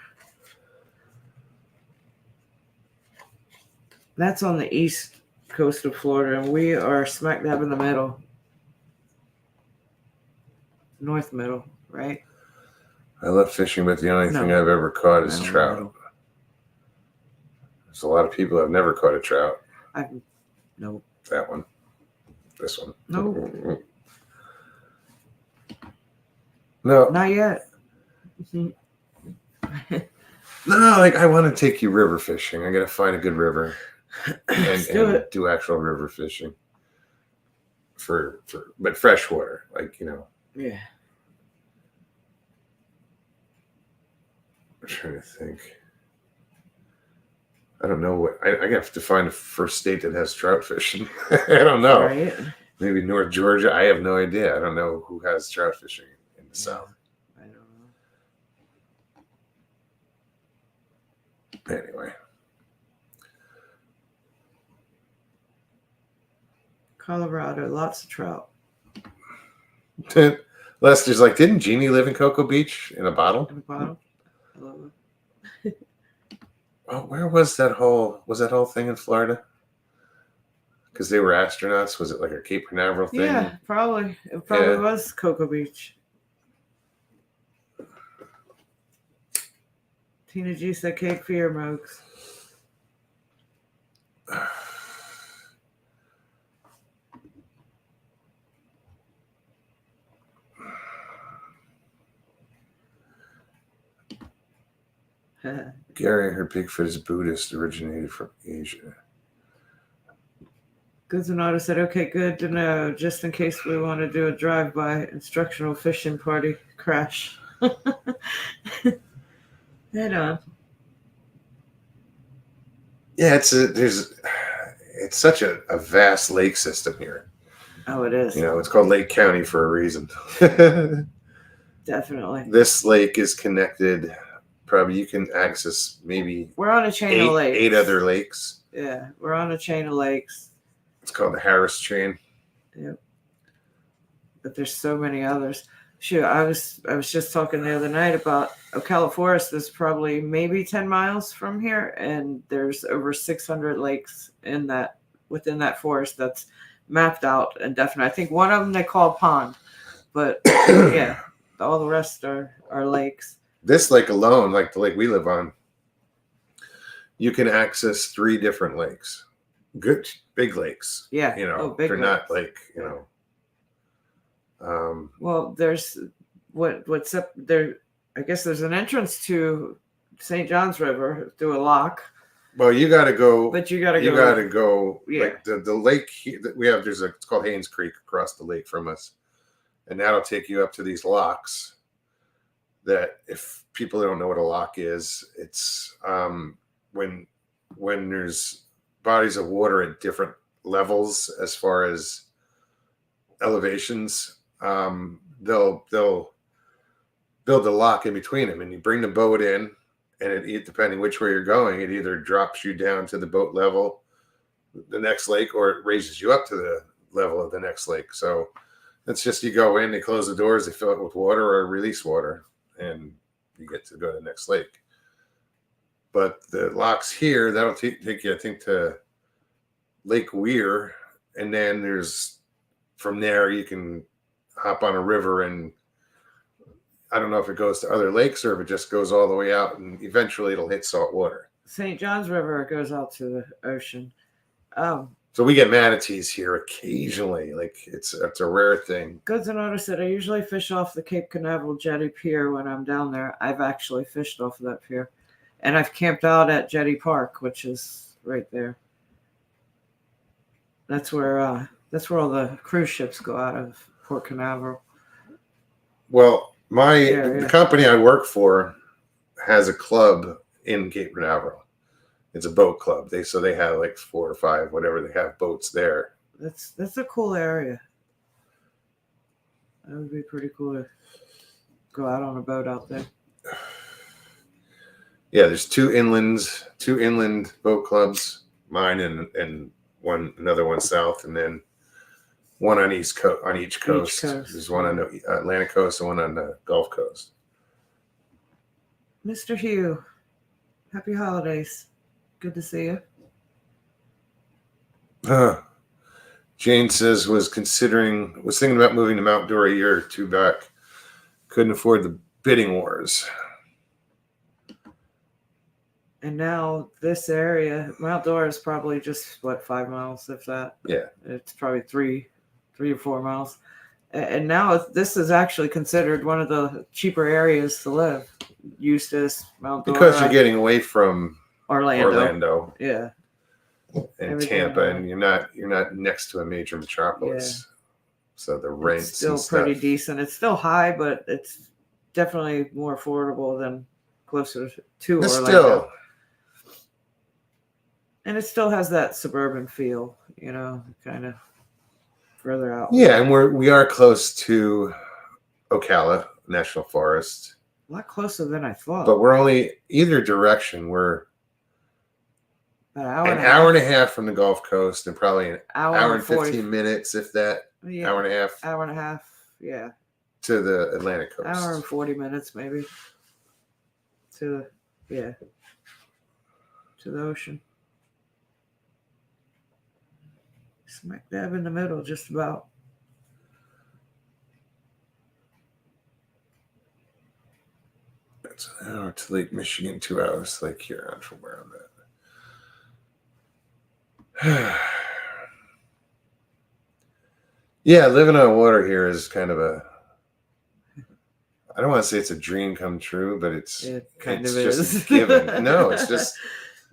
That's on the east coast of Florida, and we are smack dab in the middle. North middle, right? I love fishing, but the only thing No. I've ever caught is No, trout. middle. There's a lot of people have never caught a trout. No. That one. This one. No. No. Not yet. No, like I want to take you river fishing. I gotta find a good river and do actual river fishing. But freshwater, like, you know. Yeah. I'm trying to think. I don't know what I have to find a first state that has trout fishing. I don't know. Right. Maybe North Georgia. I have no idea. I don't know who has trout fishing in the South. I don't know. Anyway. Colorado, lots of trout. Lester's like, didn't Jeannie live in Cocoa Beach in a bottle? In a bottle. I love it. Oh, where was that whole thing in Florida? Because they were astronauts. Was it like a Cape Canaveral thing? Yeah, probably. It probably was Cocoa Beach. Tina G said cake for your mugs. Gary, I heard Bigfoot is Buddhist, originated from Asia. Goods and Auto said, okay, good to know, just in case we want to do a drive-by instructional fishing party crash. Head on. Yeah, it's such a vast lake system here. Oh, it is. You know, it's called Lake County for a reason. Definitely. This lake is connected. Probably you can access maybe we're on a chain of lakes. 8 other lakes. Yeah, we're on a chain of lakes. It's called the Harris Chain. Yep. But there's so many others. Shoot, I was just talking the other night about Ocala Forest is probably maybe 10 miles from here, and there's over 600 lakes within that forest that's mapped out and definite. I think one of them they call a pond, but yeah, all the rest are lakes. This lake alone, like the lake we live on, you can access 3 different lakes. Good big lakes. Yeah. You know, big they're lakes. not like, you know. Well, there's what's up there. I guess there's an entrance to St. John's River through a lock. Well, you got to go. But you got to go. You got to go. Yeah. Like the lake that we have, it's called Haynes Creek across the lake from us, and that'll take you up to these locks. That if people don't know what a lock is, it's when there's bodies of water at different levels as far as elevations, they'll build a lock in between them, and you bring the boat in, and it depending which way you're going, it either drops you down to the boat level, the next lake, or it raises you up to the level of the next lake. So it's just you go in, they close the doors, they fill it with water or release water, and you get to go to the next lake. But the locks here, that'll take you, I think, to Lake Weir, and then from there you can hop on a river, and I don't know if it goes to other lakes or if it just goes all the way out, and eventually it'll hit salt water. St. John's River goes out to the ocean. So we get manatees here occasionally. Like it's a rare thing. Goods and Auto said, I usually fish off the Cape Canaveral Jetty Pier when I'm down there. I've actually fished off of that pier. And I've camped out at Jetty Park, which is right there. That's where all the cruise ships go out of Port Canaveral. Well, the company I work for has a club in Cape Canaveral. It's a boat club. They have like 4 or 5, whatever, they have boats there. That's a cool area. That would be pretty cool to go out on a boat out there. Yeah, there's 2 inland boat clubs, mine and another one south, and then one on each coast. There's one on the Atlantic coast and one on the Gulf Coast. Mr. Hugh, happy holidays. Good to see you. Jane says was thinking about moving to Mount Dora a year or two back. Couldn't afford the bidding wars. And now this area, Mount Dora is probably just 5 miles, if that. Yeah. It's probably 3 or 4 miles. And now this is actually considered one of the cheaper areas to live. Eustis, Mount Dora. Because you're getting away from Orlando. Yeah. And Everything Tampa, and you're not next to a major metropolis. Yeah. So the rent's still pretty decent. It's still high, but it's definitely more affordable than closer to Orlando. Still. And it still has that suburban feel, kind of further out. Yeah, and we are close to Ocala National Forest. A lot closer than I thought. But we're only either direction. We're an hour and a half from the Gulf Coast, and probably an hour and 15 minutes, if that. Yeah, hour and a half. Hour and a half, yeah. To the Atlantic coast. Hour and 40 minutes, maybe. To the ocean. Smack dab in the middle, just about. It's an hour to Lake Michigan, 2 hours to Lake Huron from where I'm at. Yeah, living on water here is kind of I don't want to say it's a dream come true, but it's just a given. No, it's just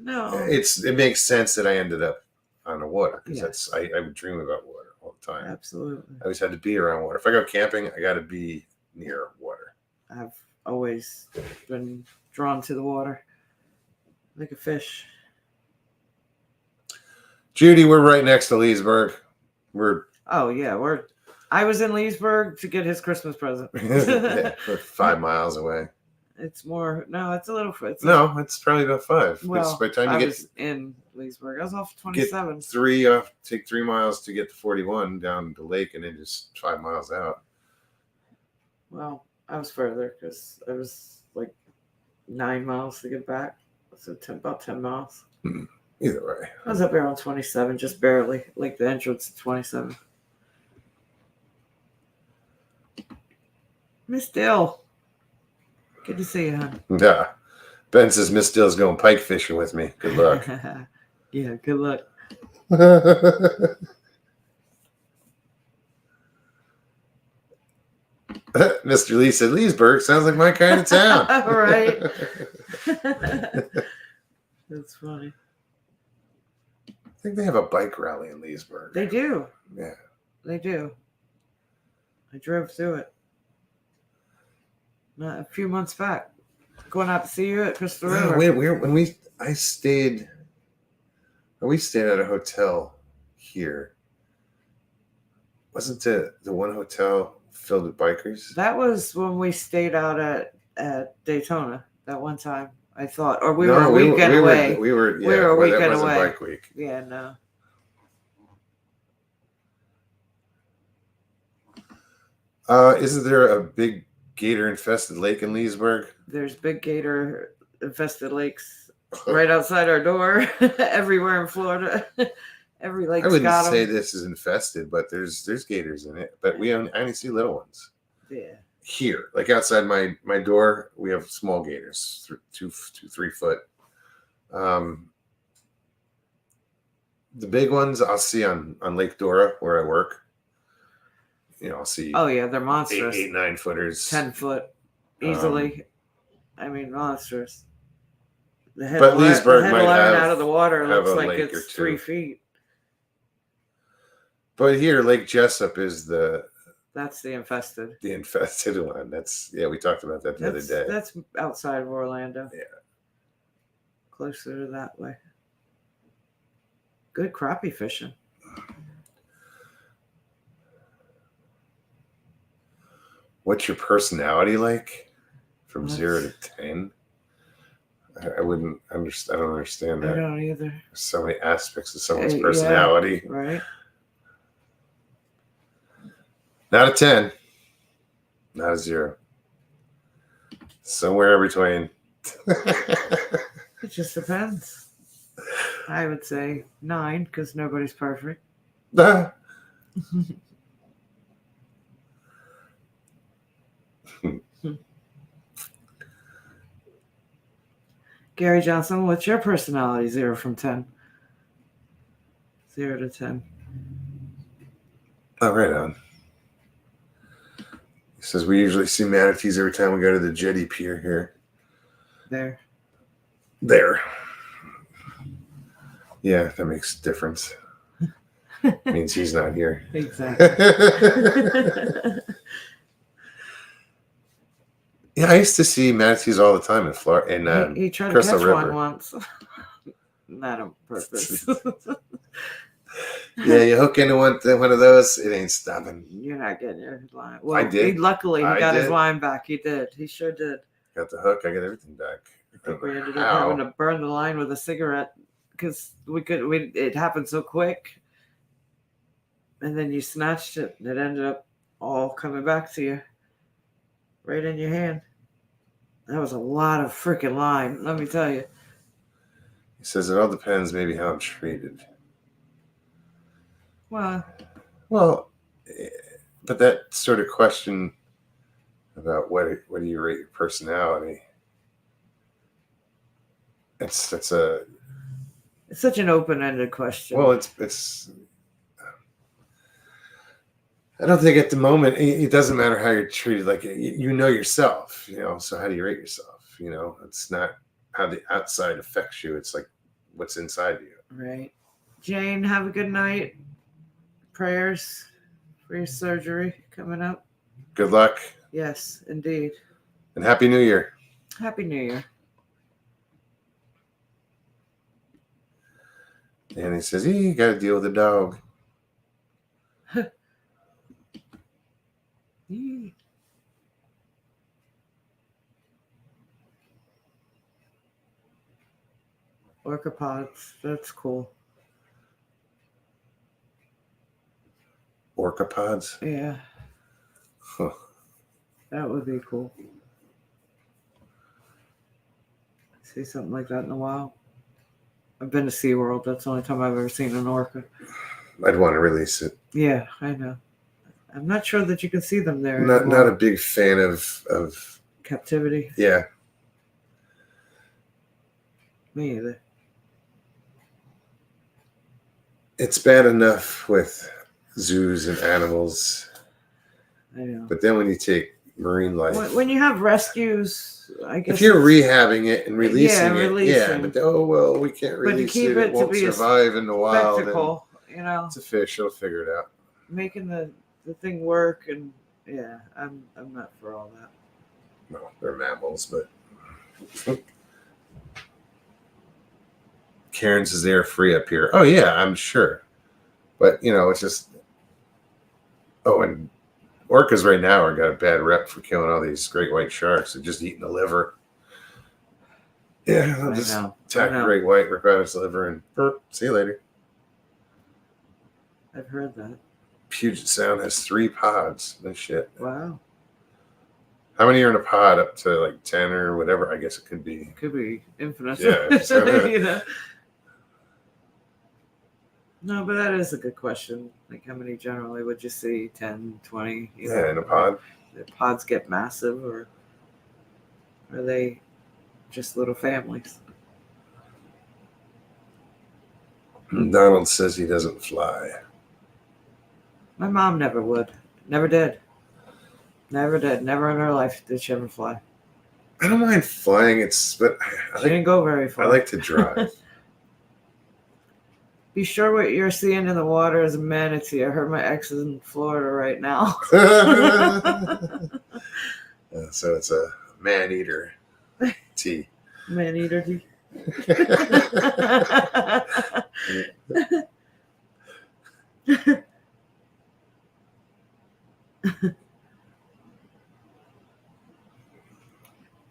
it makes sense that I ended up on the water, because I would dream about water all the time. Absolutely. I always had to be around water. If I go camping, I got to be near water. I've always been drawn to the water like a fish. Judy, we're right next to Leesburg. I was in Leesburg to get his Christmas present. Yeah, we're 5 miles away. It's more. No, it's a little. It's probably about 5. Well, by the time I was in Leesburg. I was off 27. Take 3 miles to get to 41 down the lake, and then just 5 miles out. Well, I was further because I was like 9 miles to get back. So about 10 miles. Either way. I was up there on 27, just barely. Like the entrance to 27. Miss Dill. Good to see you, hon. Yeah. Ben says Miss Dill's going pike fishing with me. Good luck. Yeah, good luck. Mr. Lee said, Leesburg sounds like my kind of town. Right. That's funny. I think they have a bike rally in Leesburg. They do. Yeah. They do. I drove through it. A few months back. Going out to see you at Crystal River. We stayed at a hotel here. Wasn't the one hotel filled with bikers? That was when we stayed out at Daytona that one time, I thought. Or we were a weekend away. We were a weekend that wasn't away. Bike week. Yeah, no. Isn't there a big gator infested lake in Leesburg? There's big gator infested lakes right outside our door. Everywhere in Florida. Every lake's got them. I wouldn't say this is infested, but there's gators in it. But I only see little ones. Yeah. Here, like outside my door, we have small gators, 3 foot. The big ones I'll see on Lake Dora where I work. I'll see. Oh yeah, they're monstrous. 8, 9 footers, 10 foot, easily. Monstrous. But Leesburg might have out of the water. Looks a like lake it's or 3 two. feet. But here, Lake Jessup is that's the infested. The infested one. We talked about that the other day. That's outside of Orlando. Yeah. Closer to that way. Good crappie fishing. What's your personality like? From 0 to 10? I wouldn't understand. I don't understand that. I don't either. There's so many aspects of someone's personality. Yeah, right. Not a 10. Not a 0. Somewhere in between. It just depends. I would say 9 because nobody's perfect. Gary Johnson, what's your personality? 0 from 10. 0 to 10. Oh, right on. He says we usually see manatees every time we go to the jetty pier here. There. Yeah, that makes a difference. Means he's not here. Exactly. Yeah, I used to see manatees all the time in Florida. He tried to Crystal catch River. one once. Not on purpose. Yeah, you hook into one of those, it ain't stopping. You're not getting your line. Well, I did. Luckily, he I got his did. line back. He did. He sure did. Got the hook. I got everything back. I think we ended up having to burn the line with a cigarette because it happened so quick. And then you snatched it, and it ended up all coming back to you, right in your hand. That was a lot of freaking line, let me tell you. He says it all depends maybe how I'm treated. Well, but that sort of question about what do you rate your personality? It's such an open-ended question. Well, it's. I don't think at the moment it doesn't matter how you're treated. Like you know yourself, So how do you rate yourself? It's not how the outside affects you. It's like what's inside you. Right. Jane, have a good night. Prayers for your surgery coming up. Good luck. Yes, indeed. And Happy New Year. Happy New Year. And he says, you got to deal with the dog. Orcapods. That's cool. Orcapods? Yeah. Huh. That would be cool. See something like that in a while. I've been to SeaWorld. That's the only time I've ever seen an orca. I'd want to release it. Yeah, I know. I'm not sure that you can see them there. Not a big fan of captivity. Yeah. Me either. It's bad enough with zoos and animals. I know. But then when you take marine life. When you have rescues, I guess. If you're rehabbing it and releasing it. Releasing. Yeah, but we can't release it. It won't survive in the wild. Spectacle, It's a fish. It'll figure it out. Making the thing work, and yeah, I'm not for all that. No, they're mammals, but Karen says they're free up here. Oh yeah, I'm sure. But it's just and orcas right now are got a bad rep for killing all these great white sharks and just eating the liver. Yeah, they'll just attack a great white, rip out its liver, and see you later. I've heard that. Puget Sound has 3 pods. No shit. Wow. How many are in a pod? Up to like 10 or whatever. I guess it could be. Could be infinite. Yeah. No, but that is a good question. Like, how many generally would you see? 10, 20? Yeah, in a pod. The pods get massive, or are they just little families? Donald says he doesn't fly. My mom never would. Never did. Never did. Never in her life did she ever fly. I don't mind flying. But she didn't go very far. I like to drive. Be sure what you're seeing in the water is a manatee. I heard my ex is in Florida right now. So it's a man-eater tea. Man-eater tea.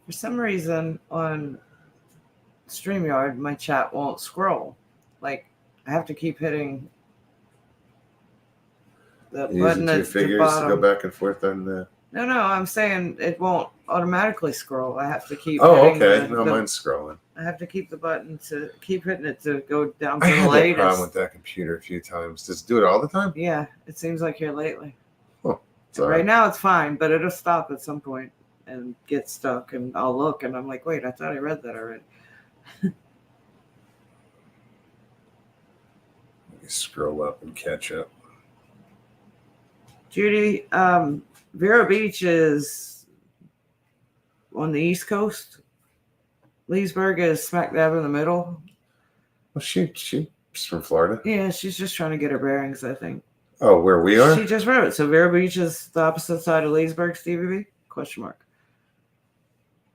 For some reason on StreamYard, my chat won't scroll. Like, I have to keep hitting the button at the figures bottom. to go back and forth on the. No, I'm saying it won't automatically scroll. I have to keep. Oh, hitting okay. No, mine's scrolling. I have to keep the button to keep hitting it to go down to I the had that latest. problem with that computer a few times. Does it do it all the time? Yeah, it seems like here lately. Oh, Right now it's fine, but it'll stop at some point and get stuck, and I'll look, and I'm like, wait, I thought I read that already. Let me scroll up and catch up. Judy, Vero Beach is on the East Coast. Leesburg is smack dab in the middle. Well, she's from Florida. Yeah, she's just trying to get her bearings, I think. Oh, where we are? She just wrote it. So Vero Beach is the opposite side of Leesburg, Stevie B? Question mark.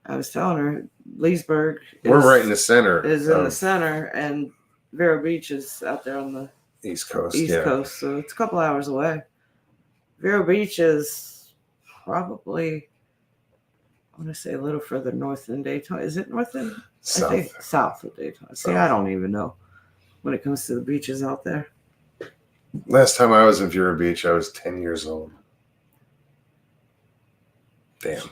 I was telling her Leesburg We're right in the center. Is in the center, and Vero Beach is out there on the East Coast. East Coast, so it's a couple hours away. Vero Beach is probably, I want to say, a little further north than Daytona. Is it north than? South. I think south of Daytona. See, I don't even know when it comes to the beaches out there. Last time I was in Vero Beach, I was 10 years old. Damn.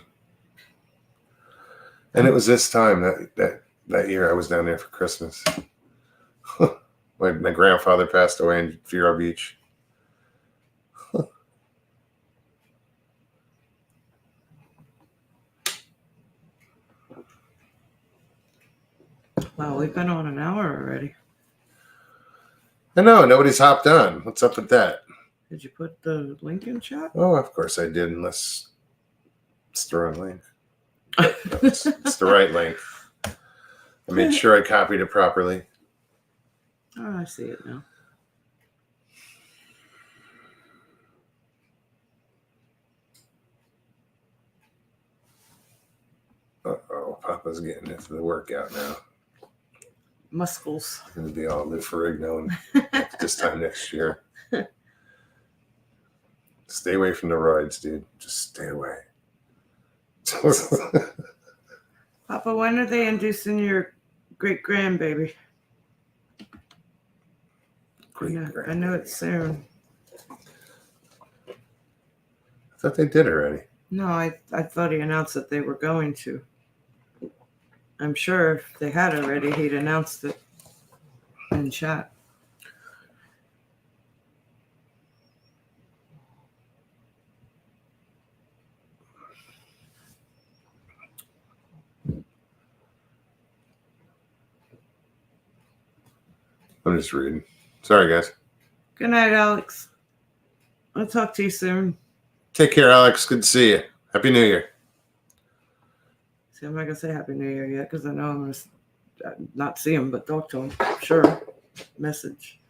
And it was this time that year I was down there for Christmas. My grandfather passed away in Vero Beach. Wow, we've been on an hour already. I know, nobody's hopped on. What's up with that? Did you put the link in chat? Oh, of course I did, unless it's the wrong link. It's the right link. I made sure I copied it properly. Oh, I see it now. Uh-oh, Papa's getting into the workout now. Muscles. It's going to be all Lou Ferrigno this time next year. Stay away from the roids, dude. Just stay away. Papa, when are they inducing your great grandbaby? I know it's soon. I thought they did already. No, I thought he announced that they were going to. I'm sure if they had already, he'd announced it in chat. I'm just reading. Sorry, guys. Good night, Alex. I'll talk to you soon. Take care, Alex. Good to see you. Happy New Year. See, I'm not going to say Happy New Year yet because I know I'm going to not see him, but talk to him. Sure. Message.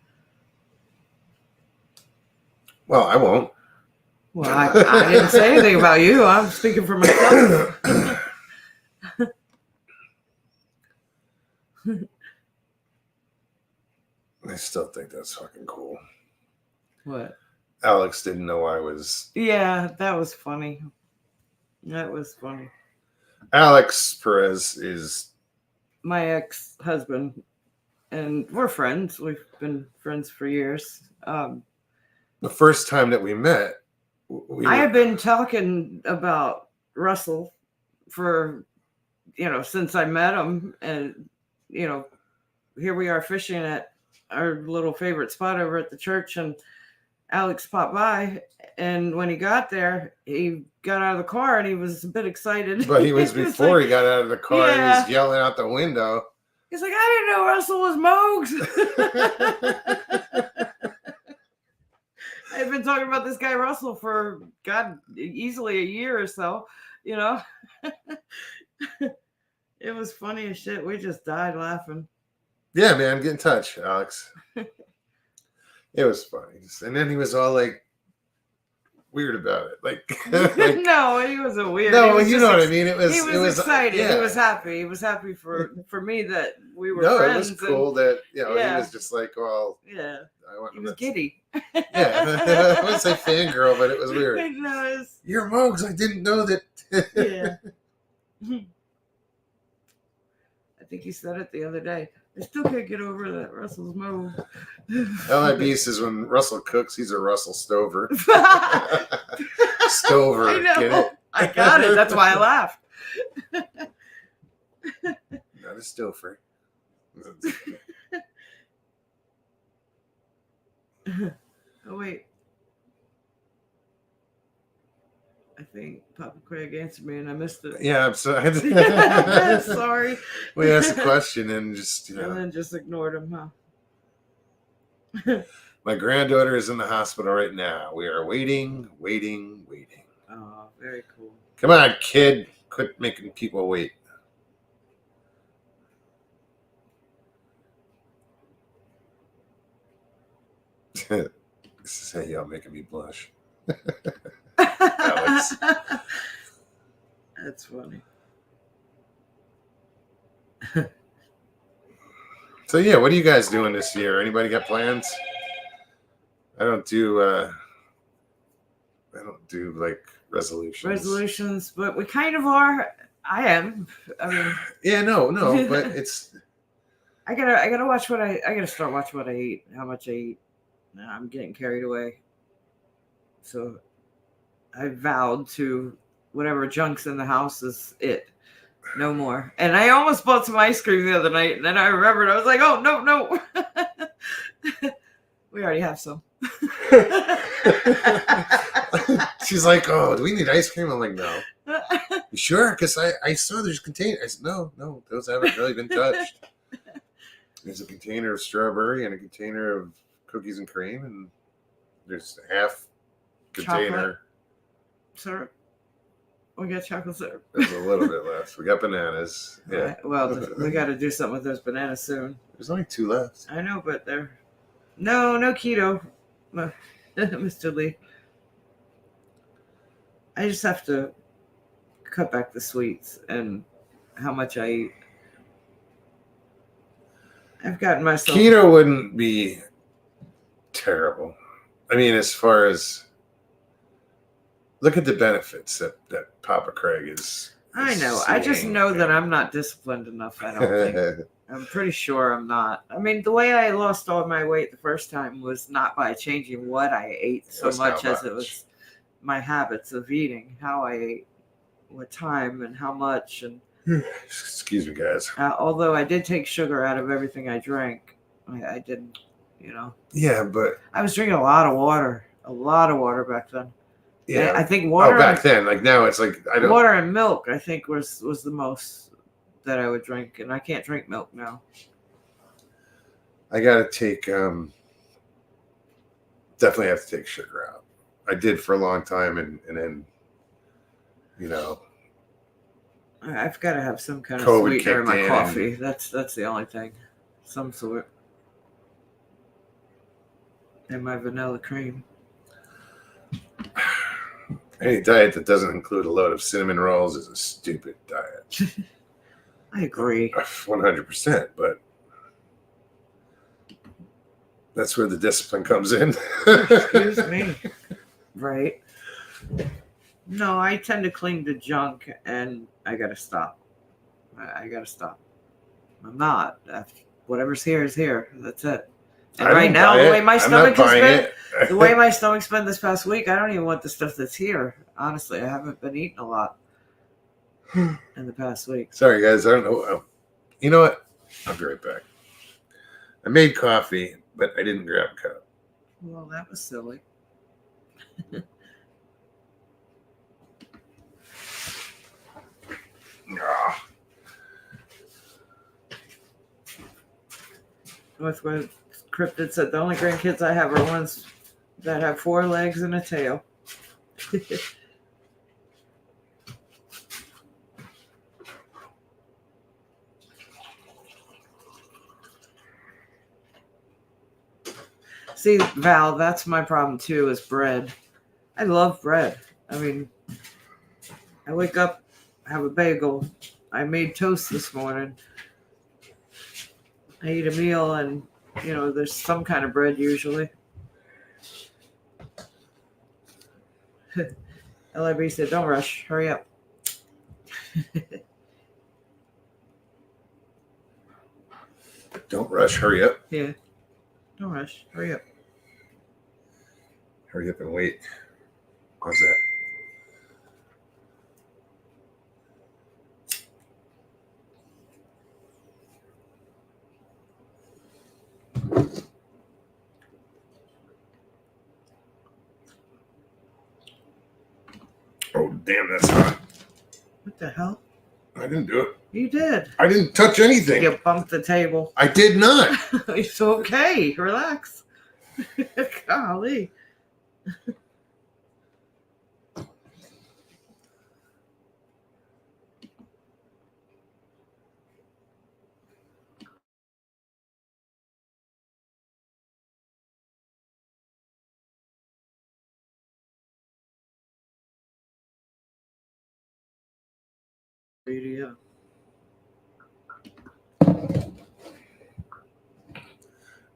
Well, I won't. Well, I didn't say anything about you. I'm speaking for myself. I still think that's fucking cool. What? Alex didn't know I was. Yeah, that was funny. That was funny. Alex Perez is my ex-husband, and we're friends. We've been friends for years. The first time that we met, I have been talking about Russell for, since I met him, and, here we are fishing at our little favorite spot over at the church, and Alex popped by, and when he got there, he got out of the car and he was a bit excited. But he was before he got out of the car, Yeah. He was yelling out the window. He's like, I didn't know Russell was Mogs. I've been talking about this guy Russell for, God, easily a year or so, It was funny as shit. We just died laughing. Yeah, man, get in touch, Alex. It was funny. And then he was all like weird about it. Like no, he wasn't weird. No, you know what I mean. It was excited. Yeah. He was happy. He was happy for me that we were No, friends. it was cool that he Yeah. was just like, well, yeah. He was that's- giddy. Yeah. I wouldn't say fangirl, but it was weird. It was. You're Mogs. I didn't know that. Yeah. I think he said it the other day. I still can't get over that Russell's Moog. LIB says when Russell cooks, he's a Russell Stover. Stover. I know. Get it? I got it. That's why I laughed. Not a Stover. Oh wait. I think Papa Craig answered me and I missed it. Yeah, I'm sorry. Sorry. We asked a question and just, And then just ignored him, huh? My granddaughter is in the hospital right now. We are waiting. Oh, very cool. Come on, kid. Quit making people wait. This is how y'all making me blush. Alex. That's funny. So yeah, what are you guys doing this year? Anybody got plans? I don't do like resolutions. But we kind of are. I am. I mean, Yeah, no, but it's. I gotta watch what I gotta start watching what I eat, how much I eat. Now I'm getting carried away. So I vowed to whatever junk's in the house is it. No more. And I almost bought some ice cream the other night, and then I remembered. I was like, oh no. We already have some. She's like, oh, do we need ice cream? I'm like, no. You sure? Because I saw there's container. I said, no, those haven't really been touched. There's a container of strawberry and a container of cookies and cream, and there's half container. Chocolate syrup. We got chocolate syrup. There's a little bit left. We got bananas. Yeah. Right. Well, we got to do something with those bananas soon. There's only 2 left. I know, but they're no keto, Mr. Lee. I just have to cut back the sweets and how much I eat. I've gotten myself. Keto wouldn't be terrible. I mean, as far as look at the benefits that Papa Craig is. I know. I just know that I'm not disciplined enough. I don't think. I'm pretty sure I'm not. I mean, the way I lost all my weight the first time was not by changing what I ate so much as it was my habits of eating, how I ate, what time, and how much. And excuse me, guys. Although I did take sugar out of everything I drank, I didn't. Yeah, but I was drinking a lot of water back then. Yeah, I think water. Oh, back then, like now, it's like I don't. Water and milk, I think, was the most that I would drink, and I can't drink milk now. I gotta take. Definitely have to take sugar out. I did for a long time, and then, I've got to have some kind of COVID sweetener in my kicked in coffee. That's the only thing, some sort. And my vanilla cream. Any diet that doesn't include a load of cinnamon rolls is a stupid diet. I agree. 100%, but that's where the discipline comes in. Excuse me. Right. No, I tend to cling to junk, and I got to stop. I got to stop. I'm not. Whatever's here is here. That's it. And right now, the way my stomach has been, the way my stomach's been this past week, I don't even want the stuff that's here. Honestly, I haven't been eating a lot in the past week. Sorry, guys. I don't know. You know what? I'll be right back. I made coffee, but I didn't grab a cup. Well, that was silly. With what Cryptid said, the only grandkids I have are ones that have 4 legs and a tail. See, Val, that's my problem too, is bread. I love bread. I mean, I wake up, have a bagel. I made toast this morning. I eat a meal and, there's some kind of bread usually. LIB said, don't rush. Hurry up. Don't rush. Hurry up. Yeah. Don't rush. Hurry up. Hurry up and wait. How's that? Damn, that's hot. What the hell? I didn't do it. You did. I didn't touch anything. You bumped the table. I did not. It's okay. Relax. Golly. Yeah.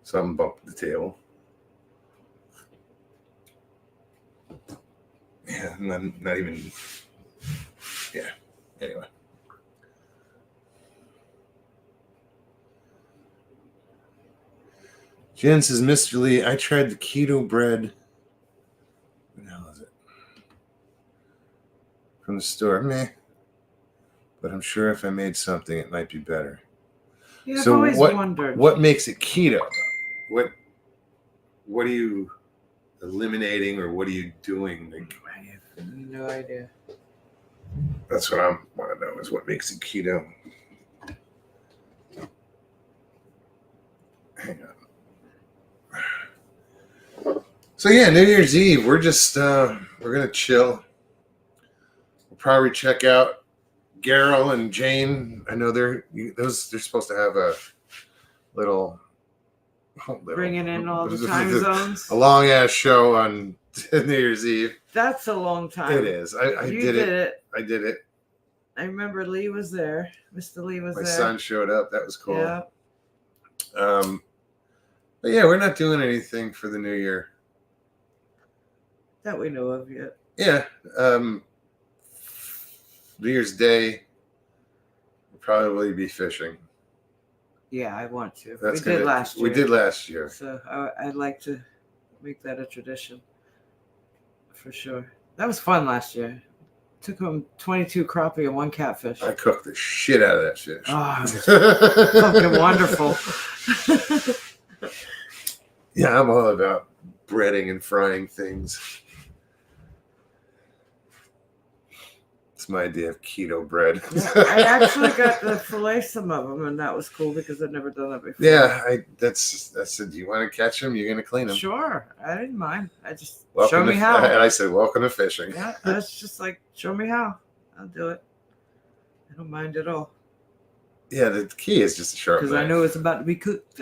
Something bumped the table. Yeah, not even. Yeah. Anyway. Jen says, Mr. Lee, I tried the keto bread. What the hell is it? From the store. Meh. But I'm sure if I made something, it might be better. Yeah, I've So always wondered. what makes it keto? What are you eliminating, or what are you doing? I have no idea. That's what I want to know, is what makes it keto. Hang on. So yeah, New Year's Eve, we're just we're gonna chill. We'll probably check out Garrel and Jane. I know they're supposed to have a little Bringing in all the time zones. A long ass show on New Year's Eve. That's a long time. It is. I did it. I did it. I remember Lee was there. Mr. Lee was My there. son showed up. That was cool. Yeah. But yeah, we're not doing anything for the new year. That we know of yet. Yeah. New Year's Day, we'll probably be fishing. Yeah, I want to. That's we did last year. We did last year. So I'd like to make that a tradition. For sure. That was fun last year. Took home 22 crappie and 1 catfish. I cooked the shit out of that fish. Oh, fucking wonderful. Yeah, I'm all about breading and frying things. It's my idea of keto bread. Yeah, I actually got to fillet some of them, and that was cool because I'd never done that before. Yeah, I said, do you want to catch them? You're going to clean them. Sure. I didn't mind. I just, welcome show me how. And I said, welcome to fishing. Yeah, that's just like, show me how. I'll do it. I don't mind at all. Yeah, the key is just a sharp knife. Because I know it's about to be cooked.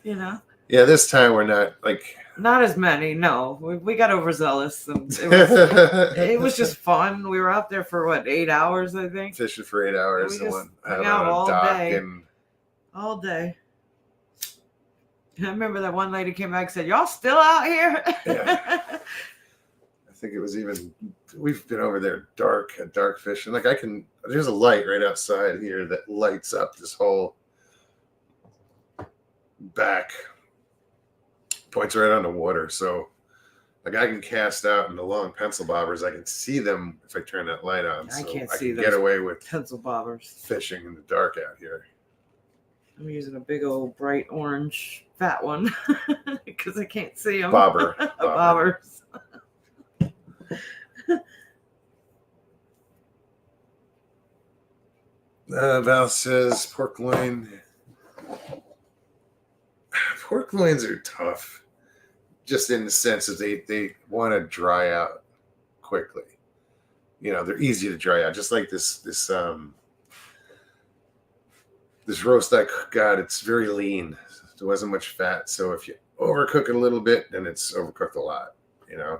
You know? Yeah, this time we're not like... Not as many, no. We got overzealous. And it was just fun. We were out there for, 8 hours, I think? Fishing for 8 hours. We just hung out all day. And... all day. And I remember that one lady came back and said, y'all still out here? Yeah. I think it was even... We've been over there dark fishing. Like there's a light right outside here that lights up this whole back. Points right on the water. So like I can cast out in the long pencil bobbers. I can see them if I turn that light on. I so can't I see can get away with pencil bobbers. Fishing in the dark out here. I'm using a big old bright orange fat one because I can't see them. Bobbers. Val says pork loin. Pork loins are tough, just in the sense that they want to dry out quickly. You know, they're easy to dry out, just like this roast I got. It's very lean. There wasn't much fat, so if you overcook it a little bit, then it's overcooked a lot. You know.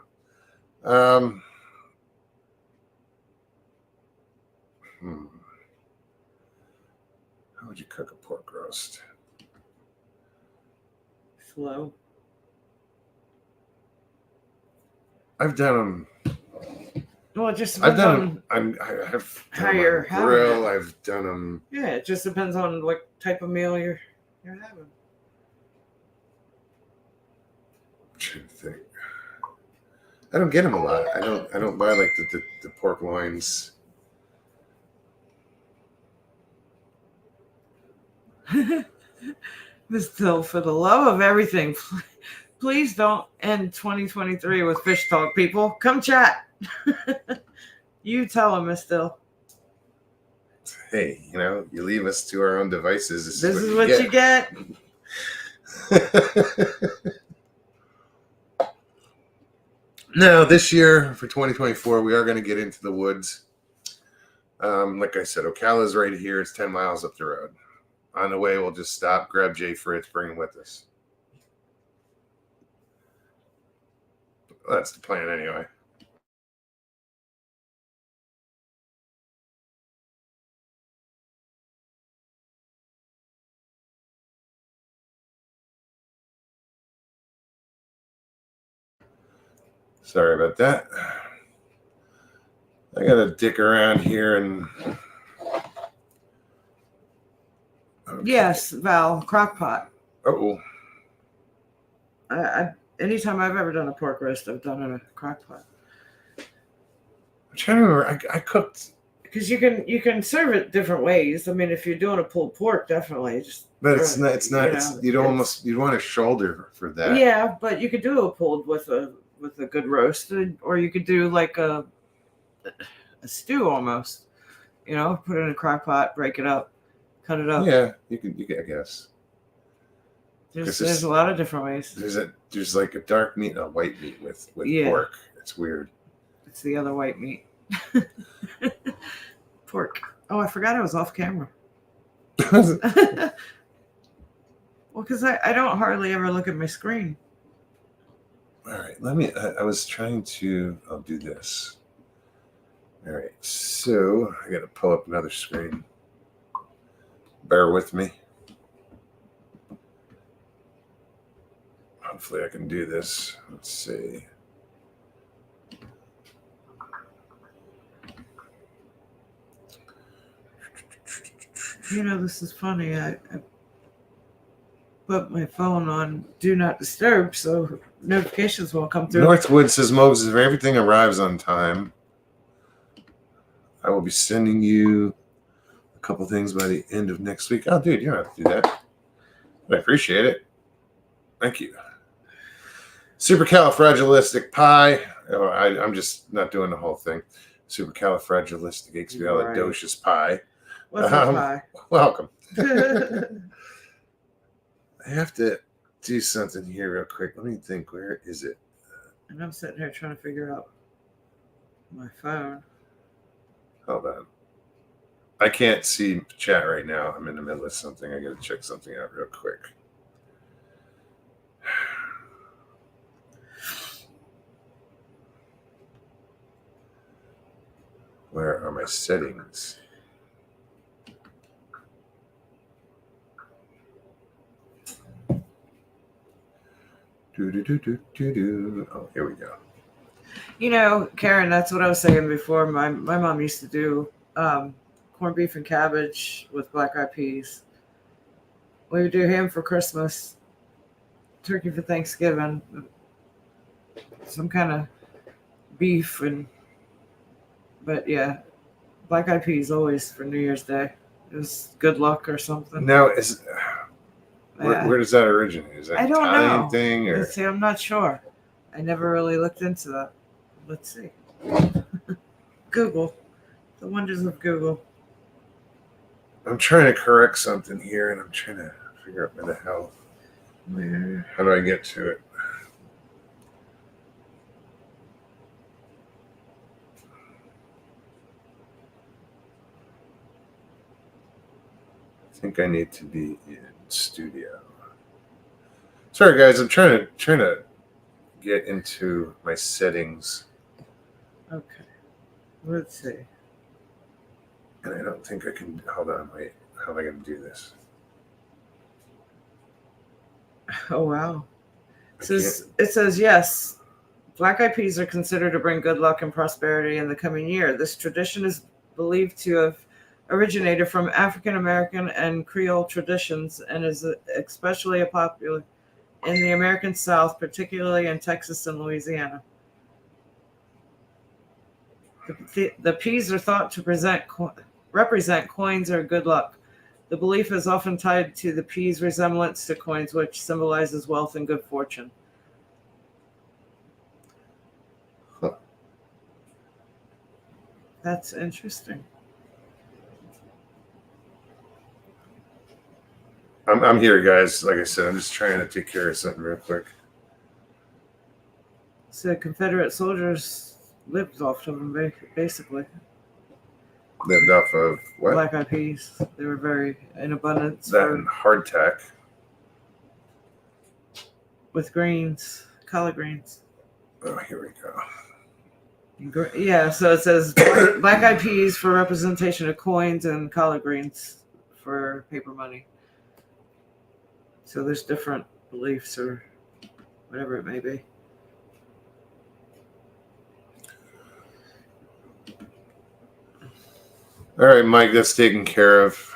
How would you cook a pork roast? Slow. I've done them. Well, it just I've depends done them. I have how done them you're on having grill. it. I've done them. Yeah, it just depends on what type of meal you're having. I'm trying to think. I don't get them a lot. I don't buy like the pork loins. Miss Bill, for the love of everything, please don't end 2023 with fish talk, people. Come chat. You tell him, Miss Dill. Hey, you leave us to our own devices. This is what you get. Now, this year for 2024, we are going to get into the woods. Like I said, Ocala's right here. It's 10 miles up the road. On the way, we'll just stop, grab Jay Fritz, bring him with us. Well, that's the plan anyway. Sorry about that. I got to dick around here and... Okay. Yes, Val, crockpot. Oh. Anytime I've ever done a pork roast, I've done it in a crockpot. I'm trying to remember. I cooked... Because you can serve it different ways. I mean, if you're doing a pulled pork, definitely just. But it's not. You'd want a shoulder for that. Yeah, but you could do a pulled with a good roast, or you could do like a stew almost. Put it in a crock pot, break it up, cut it up. Yeah, you can. I guess. There's a lot of different ways. There's like a dark meat and a white meat with pork. It's weird. It's the other white meat. Pork. Oh, I forgot I was off camera. Well, because I don't hardly ever look at my screen. All right, I was trying to, I'll do this. All right, so I got to pull up another screen. Bear with me. Hopefully I can do this. Let's see. This is funny. I put my phone on Do Not Disturb, so notifications won't come through. Northwood says, Moses, if everything arrives on time, I will be sending you a couple things by the end of next week. Oh, dude, you don't have to do that. But I appreciate it. Thank you. Supercalifragilistic pie. Oh, I'm just not doing the whole thing. Supercalifragilisticexpialidocious pie. What's up, pie? Welcome. I have to do something here real quick. Let me think. Where is it? And I'm sitting here trying to figure out my phone. Hold on. I can't see chat right now. I'm in the middle of something. I got to check something out real quick. Where are my settings? Oh, here we go. Karen, that's what I was saying before. My mom used to do corned beef and cabbage with black-eyed peas. We would do ham for Christmas, turkey for Thanksgiving, some kind of beef, but yeah, black-eyed peas always for New Year's Day. It was good luck or something. Now, where does that originate? Is that I don't Italian know. thing? Or? See, I'm not sure. I never really looked into that. Let's see. Google. The wonders of Google. I'm trying to correct something here, and I'm trying to figure out where the hell. How do I get to it? I think I need to be in studio. Sorry, guys. I'm trying to get into my settings. Okay. Let's see. And I don't think I can. Hold on. Wait. How am I going to do this? Oh, wow. It says, yes, black-eyed peas are considered to bring good luck and prosperity in the coming year. This tradition is believed to have originated from African American and Creole traditions and is especially popular in the American South, particularly in Texas and Louisiana. The peas are thought to represent coins or good luck. The belief is often tied to the peas' resemblance to coins, which symbolizes wealth and good fortune. Huh. That's interesting. I'm here, guys. Like I said, I'm just trying to take care of something real quick. So Confederate soldiers lived off of them, basically. Lived off of what? Black eyed peas. They were very in abundance. That and hardtack. With greens, collard greens. Oh, here we go. Yeah, so it says black eyed peas for representation of coins and collard greens for paper money. So there's different beliefs or whatever it may be. All right, Mike, that's taken care of.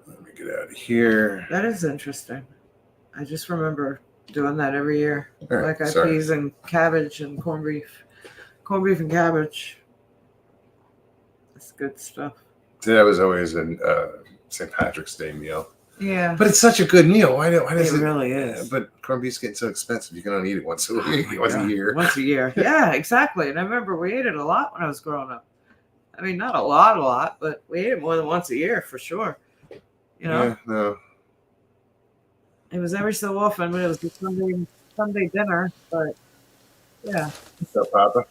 Let me get out of here. That is interesting. I just remember doing that every year. All right, Black eyed peas and cabbage and corned beef. Corned beef and cabbage. That's good stuff. That was always a St. Patrick's Day meal. Yeah. But it's such a good meal. Why does it really is. But corned beef's getting so expensive. You can only eat it once a week, once a year. Once a year. Yeah, exactly. And I remember we ate it a lot when I was growing up. I mean, not a lot, but we ate it more than once a year for sure. You know? Yeah, no. It was every so often, but it was the Sunday dinner. But yeah. What's up, Papa?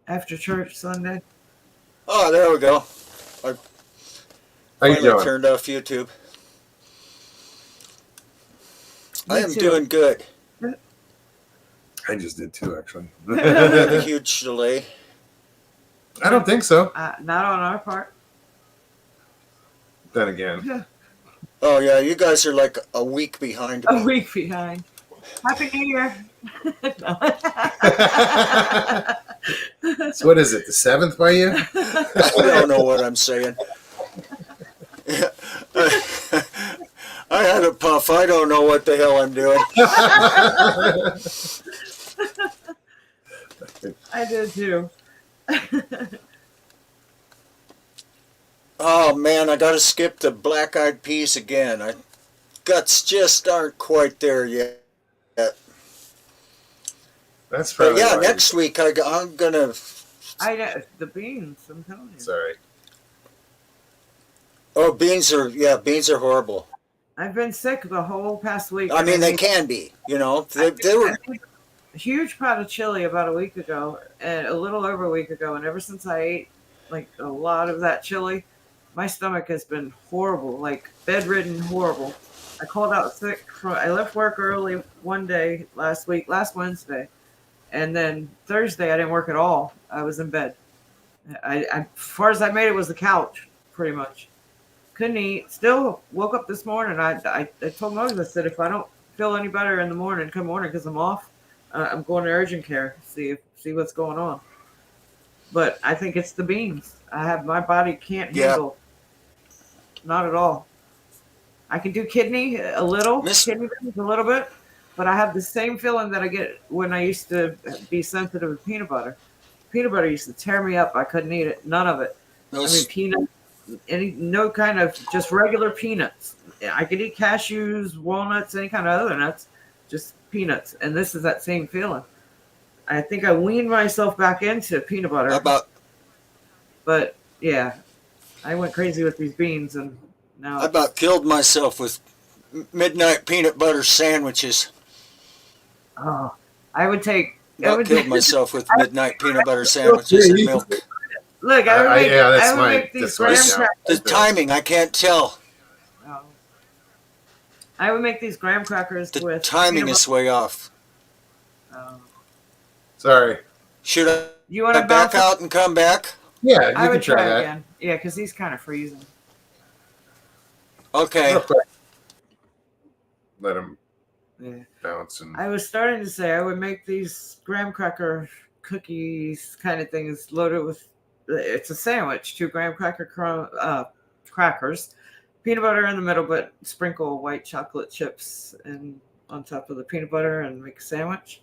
After church Sunday. Oh, there we go. How you Finally doing? turned off YouTube. I am too. doing good. I just did too, actually. We have a huge delay. I don't think so. Not on our part. Then again. Oh yeah, you guys are like a week behind me. A week behind. Happy New Year. So what is it? The 7th by you? I don't know what I'm saying. I had a puff. I don't know what the hell I'm doing. I did too. Oh man, I gotta skip the black eyed peas again. I guts just aren't quite there yet. That's But probably yeah, why. next week I'm gonna. I know the beans. I'm telling you. Sorry. Oh, beans are horrible. I've been sick the whole past week. I mean, they can be. You know, they were. A huge pot of chili about a week ago, and a little over a week ago, and ever since I ate like a lot of that chili, my stomach has been horrible, like bedridden, horrible. I called out sick. I left work early one day last Wednesday, and then Thursday I didn't work at all. I was in bed. I as far as I made it was the couch, pretty much. Couldn't eat. Still woke up this morning. I told Moses, I said, if I don't feel any better in the morning, come morning, because I'm off, I'm going to urgent care, see what's going on. But I think it's the beans. My body can't handle. Not at all. I can do kidney beans a little bit, but I have the same feeling that I get when I used to be sensitive to peanut butter. Peanut butter used to tear me up. I couldn't eat it. None of it. I mean, peanuts, no kind of just regular peanuts. I could eat cashews, walnuts, any kind of other nuts, just peanuts. And this is that same feeling. I think I weaned myself back into peanut butter. But yeah, I went crazy with these beans, and now I about killed myself with midnight peanut butter sandwiches. Oh, I would take. Killed myself with midnight peanut butter sandwiches and milk. Look, I would make these graham crackers. The timing, I can't tell. Oh. I would make these graham crackers with. The timing is way off. Oh. Sorry. Should I you want to back out and come back? Yeah, I would try that again. Yeah, because he's kind of freezing. Okay. Let him Yeah. bounce. And I was starting to say I would make these graham cracker cookies kind of things loaded with. It's a sandwich, 2 graham crackers, peanut butter in the middle, but sprinkle white chocolate chips and on top of the peanut butter and make a sandwich.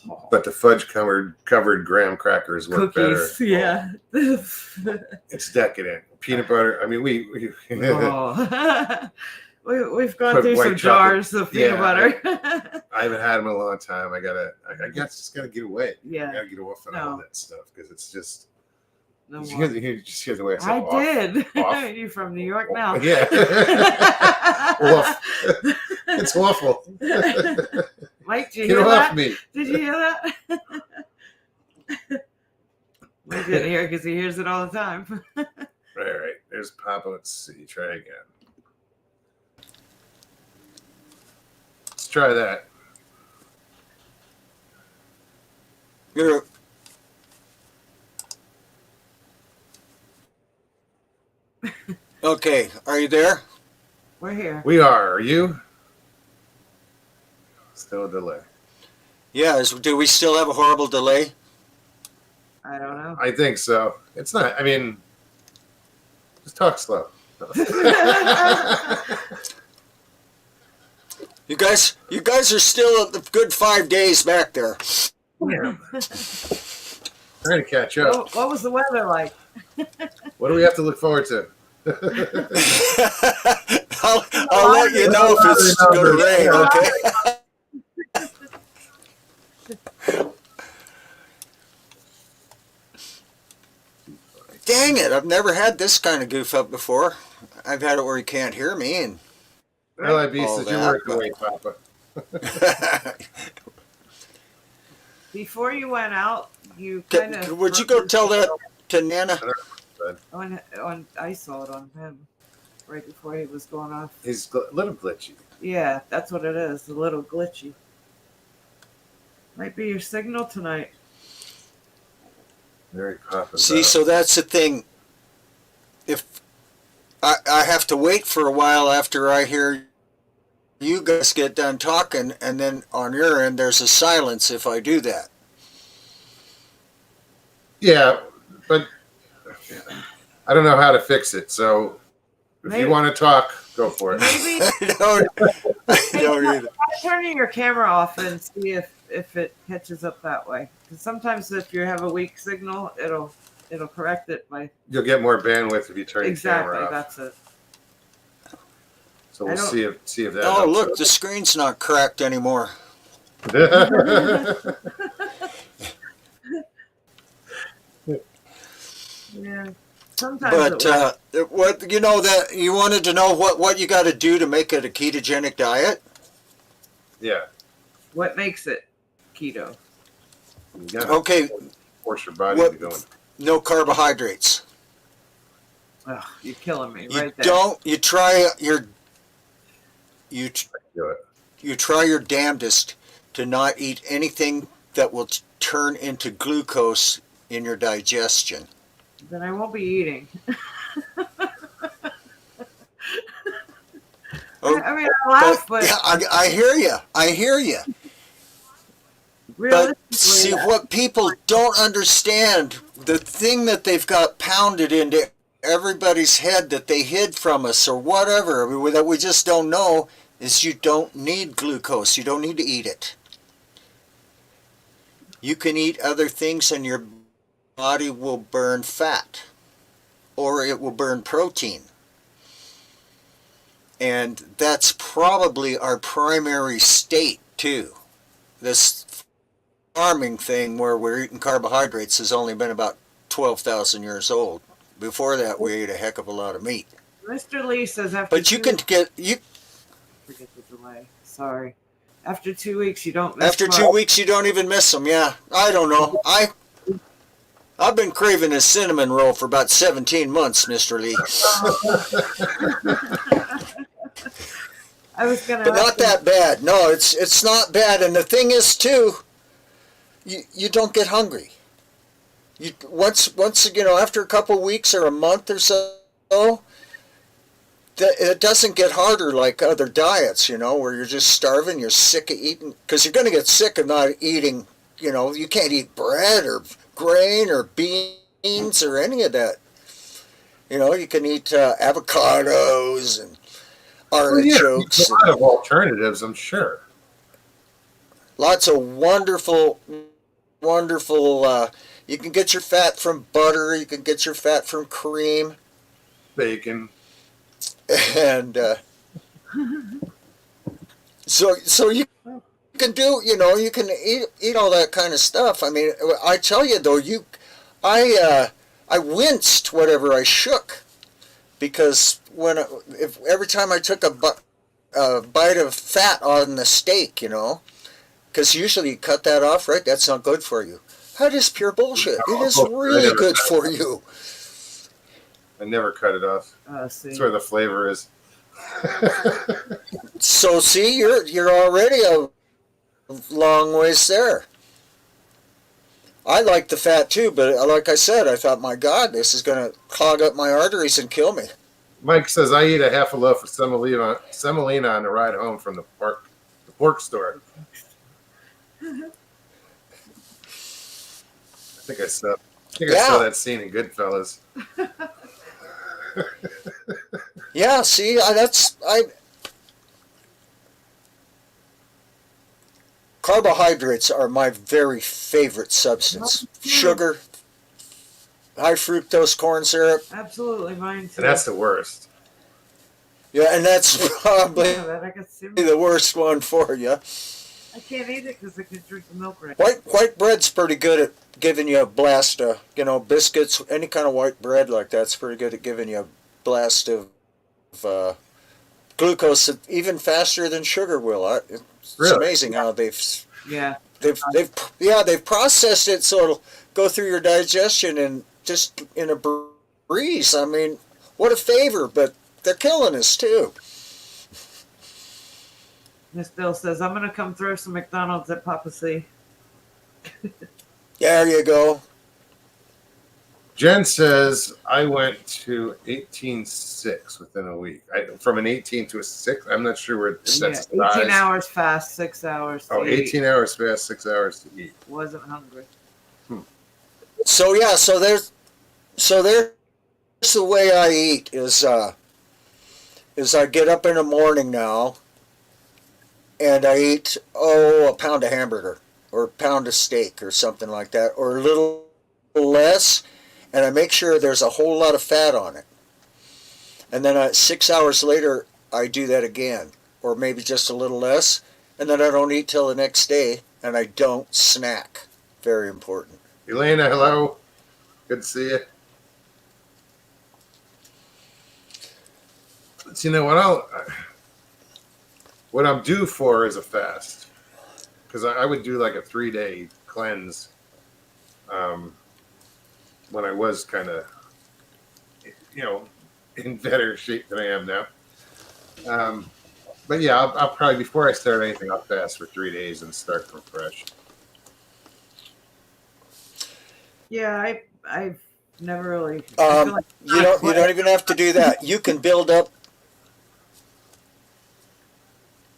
Oh. But the fudge covered graham crackers look Cookies, better. yeah. It's decadent. Peanut butter. I mean, we Oh. We've gone Put through white some chocolate- jars of peanut yeah, butter. I haven't had them in a long time. I guess just gotta get away. Yeah. I gotta get off on all No. that stuff because it's just. No you more. just hear the way I said I off. did. Off. You're from New York now. Yeah. Off. It's awful. Mike, did you Get hear off that? me. Did you hear that? Mike didn't hear because he hears it all the time. Right. There's Papa. Let's see. Try again. Let's try that. You're okay. Are you there? We're here. We are. Are you? Still a delay. Yeah. Do we still have a horrible delay? I don't know. I think so. It's not. I mean, just talk slow. You guys are still a good 5 days back there. Yeah. Trying to catch up. What was the weather like? What do we have to look forward to? I'll let you know if it's going to rain. Okay. Dang it! I've never had this kind of goof up before. I've had it where you can't hear me, and LIB all says you're that, working away, Papa. Before you went out, you kind of. Would you go tell that to Nana? I saw it on him right before he was going off. He's a little glitchy. Yeah, that's what it is. A little glitchy. Might be your signal tonight. Very Papa. See, so that's the thing. If I have to wait for a while after I hear you guys get done talking, and then on your end there's a silence if I do that. Yeah, but I don't know how to fix it. So if Maybe- you want to talk, go for it. Maybe I don't either. try turning your camera off and see if it catches up that way. Because sometimes if you have a weak signal, it'll correct it by You'll get more bandwidth if you turn your camera off. That's it. So we'll see if that. Oh, helps look, us. the screen's not cracked anymore. Yeah. Sometimes it But works. what that you wanted to know what you got to do to make it a ketogenic diet? Yeah. What makes it keto? You gotta Okay, force your body What- to go in. no carbohydrates. Ugh, you're killing me You right there. don't. You try your. You Do it. you try your damnedest to not eat anything that will turn into glucose in your digestion. Then I won't be eating. Oh, I mean, I laugh, but yeah, I hear you. I hear you. But see, realistically, what people don't understand, the thing that they've got pounded into everybody's head that they hid from us or whatever, that we just don't know, is you don't need glucose. You don't need to eat it. You can eat other things and your body will burn fat or it will burn protein. And that's probably our primary state too. This farming thing where we're eating carbohydrates has only been about 12,000 years old. Before that, we ate a heck of a lot of meat. Mr. Lee says after But you can get forget the delay. Sorry. After 2 weeks, you don't miss after much. 2 weeks, you don't even miss them. Yeah, I don't know. I've been craving a cinnamon roll for about 17 months, Mr. Lee. I was gonna. But not that bad. No, it's not bad. And the thing is too, you don't get hungry. You once after a couple weeks or a month or so, it doesn't get harder like other diets. Where you're just starving, you're sick of eating, because you're going to get sick of not eating. You can't eat bread or grain or beans or any of that. You can eat avocados and artichokes. There's a lot of alternatives, I'm sure. Lots of wonderful. You can get your fat from butter. You can get your fat from cream, Bacon. and So you can do, you can eat all that kind of stuff. I mean, I tell you though, I winced whatever I shook, because if every time I took a bite of fat on the steak, because usually you cut that off, right? That's not good for you. That is pure bullshit. It is really good for you. I never cut it off. See. That's where the flavor is. So see, you're already a long ways there. I like the fat too, but like I said, I thought, my God, this is going to clog up my arteries and kill me. Mike says I eat a half a loaf of semolina on the ride home from the pork store. I think I saw that scene in Goodfellas. Yeah, see, carbohydrates are my very favorite substance. Sugar, high fructose corn syrup. Absolutely, mine too. And that's the worst. Yeah, and that's probably the the worst one for you. I can't eat it because I can drink the milk right. White bread's pretty good at giving you a blast of, biscuits, any kind of white bread like that's pretty good at giving you a blast of glucose, even faster than sugar will. It's Really? amazing how they've processed it so it'll go through your digestion and just in a breeze. I mean, what a favor, but they're killing us too. Miss Bill says, I'm going to come throw some McDonald's at Papa C. There you go. Jen says I went to 18.6 within a week. From an 18 to a 6. I'm not sure where that's 18 hours fast, 6 hours to eat. 18 hours fast, 6 hours to eat. Wasn't hungry. So there's the way I eat is I get up in the morning now and I eat a pound of hamburger or a pound of steak or something like that, or a little less, and I make sure there's a whole lot of fat on it. And then 6 hours later I do that again, or maybe just a little less, and then I don't eat till the next day, and I don't snack. Very important. Elena, hello. Good to see you. So, what I'm due for is a fast, because I would do like a 3-day cleanse when I was kind of, in better shape than I am now. But yeah, I'll probably, before I start anything, I'll fast for 3 days and start from fresh. Yeah, I've never really. You don't even have to do that. You can build up.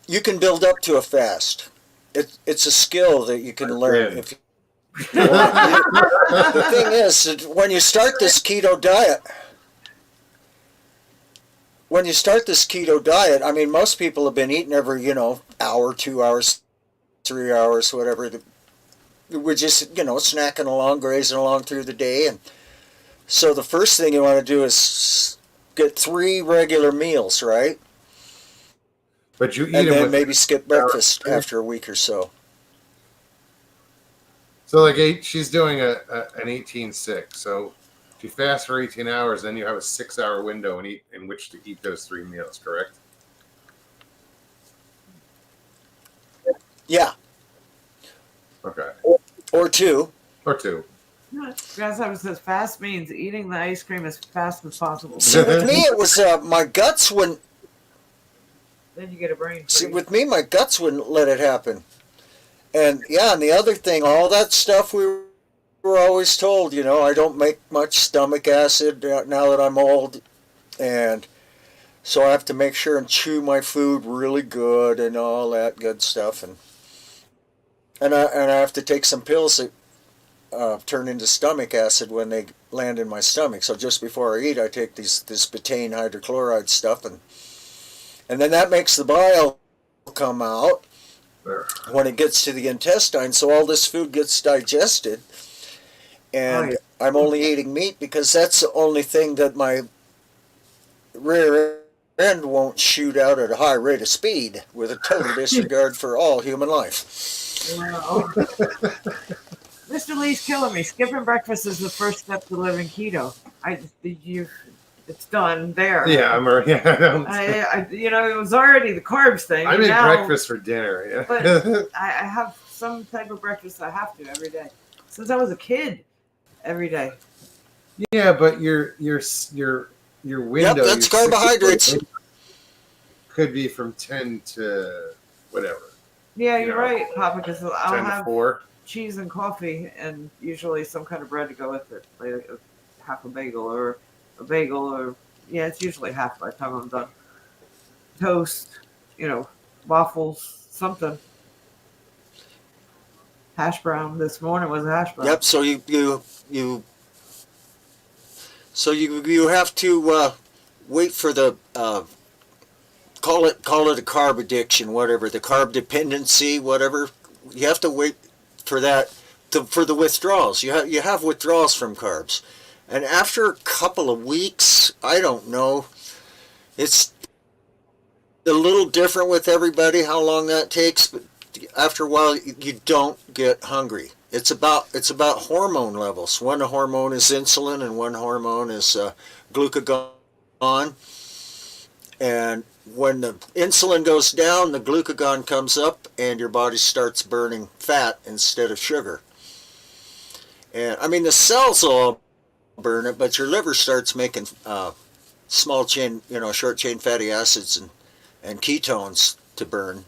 You can build up to a fast. It's a skill that you can learn. The thing is, when you start this keto diet, I mean, most people have been eating every, hour, 2 hours, 3 hours, whatever. We're just, snacking along, grazing along through the day. And so the first thing you want to do is get 3 regular meals, right? But you eat and them then with maybe skip breakfast after a week or so. So like she's doing an 18.6. So if you fast for 18 hours, then you have a 6-hour window in which to eat those 3 meals, correct? Yeah. Okay. Or 2. Grasshopper says fast means eating the ice cream as fast as possible. See, with me, it was my guts wouldn't. Then you get a brain freeze. See, with me, my guts wouldn't let it happen. And yeah, and the other thing, all that stuff we were always told, I don't make much stomach acid now that I'm old, and so I have to make sure and chew my food really good and all that good stuff, and I have to take some pills that turn into stomach acid when they land in my stomach. So just before I eat, I take this betaine hydrochloride stuff, and then that makes the bile come out when it gets to the intestine, so all this food gets digested. And I'm only eating meat because that's the only thing that my rear end won't shoot out at a high rate of speed with a total disregard for all human life. Wow. Mr. Lee's killing me. Skipping breakfast is the first step to living keto. It's done there. Yeah, it was already the carbs thing. I make breakfast for dinner. Yeah. But I have some type of breakfast I have to every day since I was a kid. Every day. Yeah, but your window. Yep, that's carbohydrates. Could be from 10 to whatever. Yeah, you're right, Papa. Because I'll 10 to have 4. cheese and coffee, and usually some kind of bread to go with it, like half a bagel or it's usually half by the time I'm done. Toast, waffles, something. Hash brown. This morning was a hash brown. Yep. So you have to wait for the call it a carb addiction, whatever, the carb dependency, whatever. You have to wait for that for the withdrawals. You have withdrawals from carbs, and after a couple of weeks, I don't know, it's a little different with everybody how long that takes, but after a while you don't get hungry. It's about hormone levels. One hormone is insulin and one hormone is glucagon. And when the insulin goes down, the glucagon comes up and your body starts burning fat instead of sugar. And I mean, the cells all burn it, but your liver starts making small chain, short chain fatty acids and ketones to burn.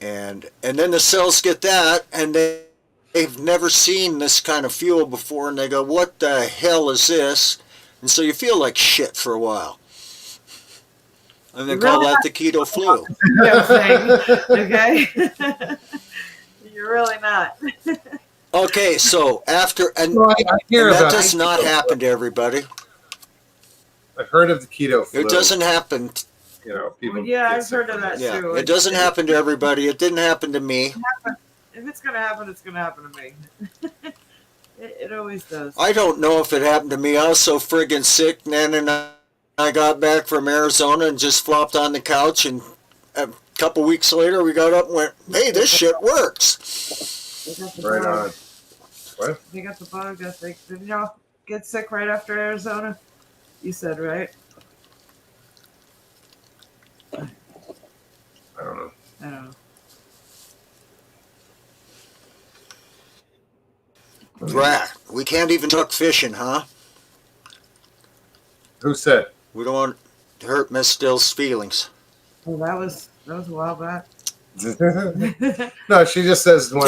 And then the cells get that, and they've never seen this kind of fuel before, and they go, what the hell is this? And so you feel like shit for a while. And they call that the keto flu. Okay? You're really not. Okay, so after, and that does not happen to everybody. I've heard of the keto flu. It doesn't happen. People. I've heard of that too. It doesn't happen to everybody. It didn't happen to me. If it's going to happen, it's going to happen to me. It always does. I don't know if it happened to me. I was so friggin' sick, Nan and I got back from Arizona and just flopped on the couch, and a couple weeks later we got up and went, hey, this shit works. Right on. What? They got the bug. Didn't y'all get sick right after Arizona? You said, right? I don't know. I don't know. Right. We can't even talk fishing, huh? Who said? We don't want to hurt Miss Still's feelings. Well, that was a while back. No, she just says when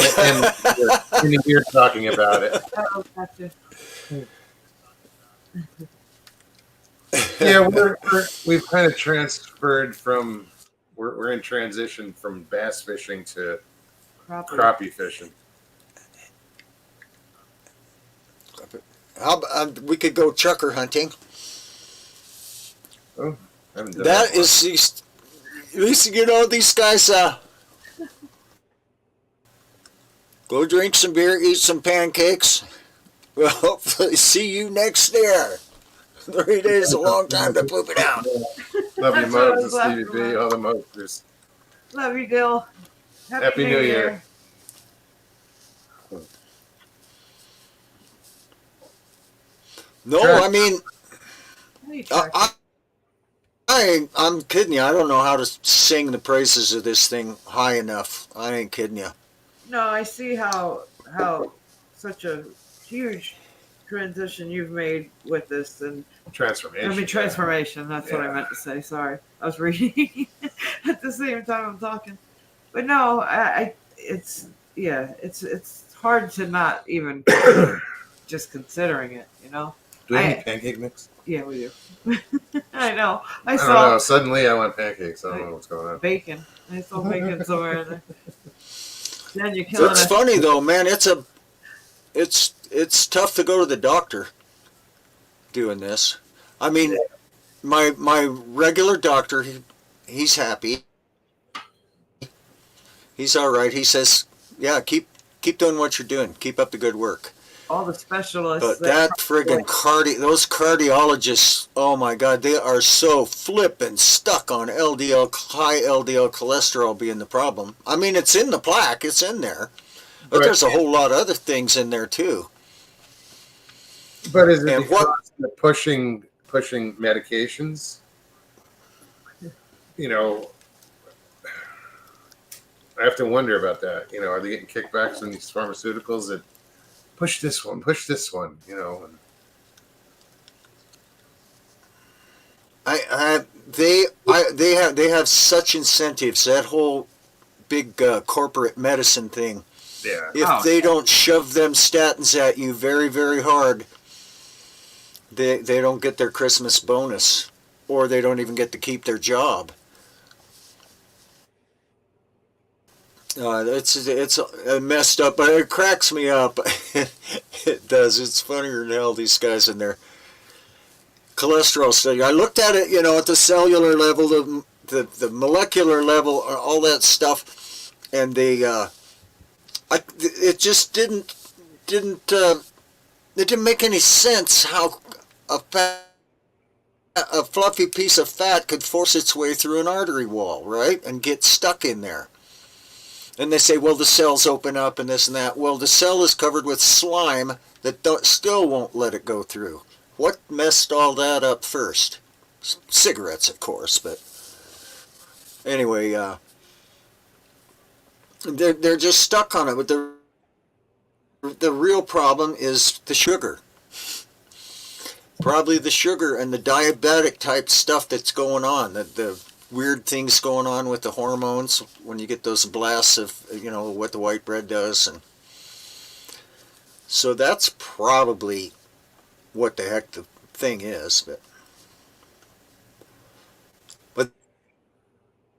you're talking about it. Oh, gotcha. Yeah, we've kind of transferred from we're in transition from bass fishing to crappie fishing. How about, we could go chucker hunting. Oh, I haven't done That is at least these guys go drink some beer, eat some pancakes. We'll hopefully see you next year. 3 days is a long time to poop it out. Love you, Moses, Stevie B, all the Moses. Love you, Dill. Happy New Year. No, I mean, I'm kidding you. I don't know how to sing the praises of this thing high enough. I ain't kidding you. No, I see how such a huge transition you've made with this, and transformation. Transformation. That's what I meant to say. Sorry, I was reading at the same time I'm talking. But no, it's hard to not even just considering it. Do we have any pancake mix? Yeah, we do. I know. I don't know. Suddenly I want pancakes. I don't know what's going on. Bacon. I saw bacon somewhere in there. Then you're killing It's funny though, man. It's tough to go to the doctor doing this. I mean, my regular doctor, he's happy. He's all right. He says, yeah, keep doing what you're doing. Keep up the good work. all the specialists. But that friggin' those cardiologists, oh my God, they are so flippin' stuck on high LDL cholesterol being the problem. I mean, it's in the plaque, it's in there, but there's a whole lot of other things in there too. But is it because they're pushing medications? You know, I have to wonder about that. You know, are they getting kickbacks from these pharmaceuticals that push this one, you know? They have such incentives. That whole big corporate medicine thing. Yeah. If they don't shove them statins at you very, very hard, they don't get their Christmas bonus, or they don't even get to keep their job. It's messed up, but it cracks me up. It does. It's funnier than hell, these guys in their cholesterol study. I looked at it, you know, at the cellular level, the molecular level, all that stuff, and it just didn't make any sense how a fluffy piece of fat could force its way through an artery wall, right, and get stuck in there. And they say, well, the cells open up and this and that. Well, the cell is covered with slime that still won't let it go through. What messed all that up first? Cigarettes, of course, but anyway, they're just stuck on it. But the real problem is the sugar. Probably the sugar and the diabetic type stuff that's going on. The weird things going on with the hormones when you get those blasts of, you know, what the white bread does. And so that's probably what the heck the thing is. But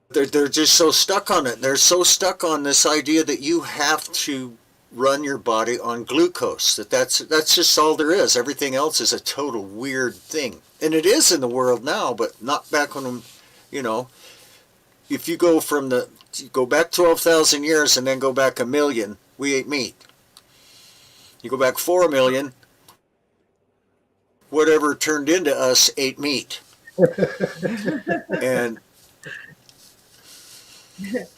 they're just so stuck on it. They're so stuck on this idea that you have to run your body on glucose. That's just all there is. Everything else is a total weird thing. And it is in the world now, but not back when, you know, if you go back 12,000 years and then go back 1 million, we ate meat. You go back 4 million, whatever turned into us ate meat. And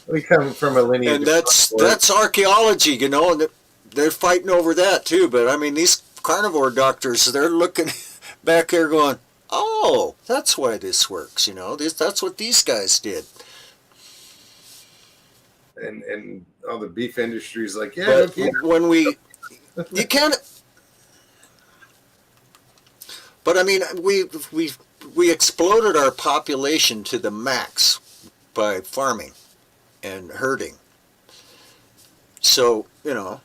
we come from a lineage. And that's archaeology, you know, and they're fighting over that too. But I mean, these carnivore doctors, they're looking back there going, oh, that's why this works, you know. That's what these guys did. And all the beef industry's like, yeah. But when you can't. But I mean, we exploded our population to the max by farming and herding. So, you know,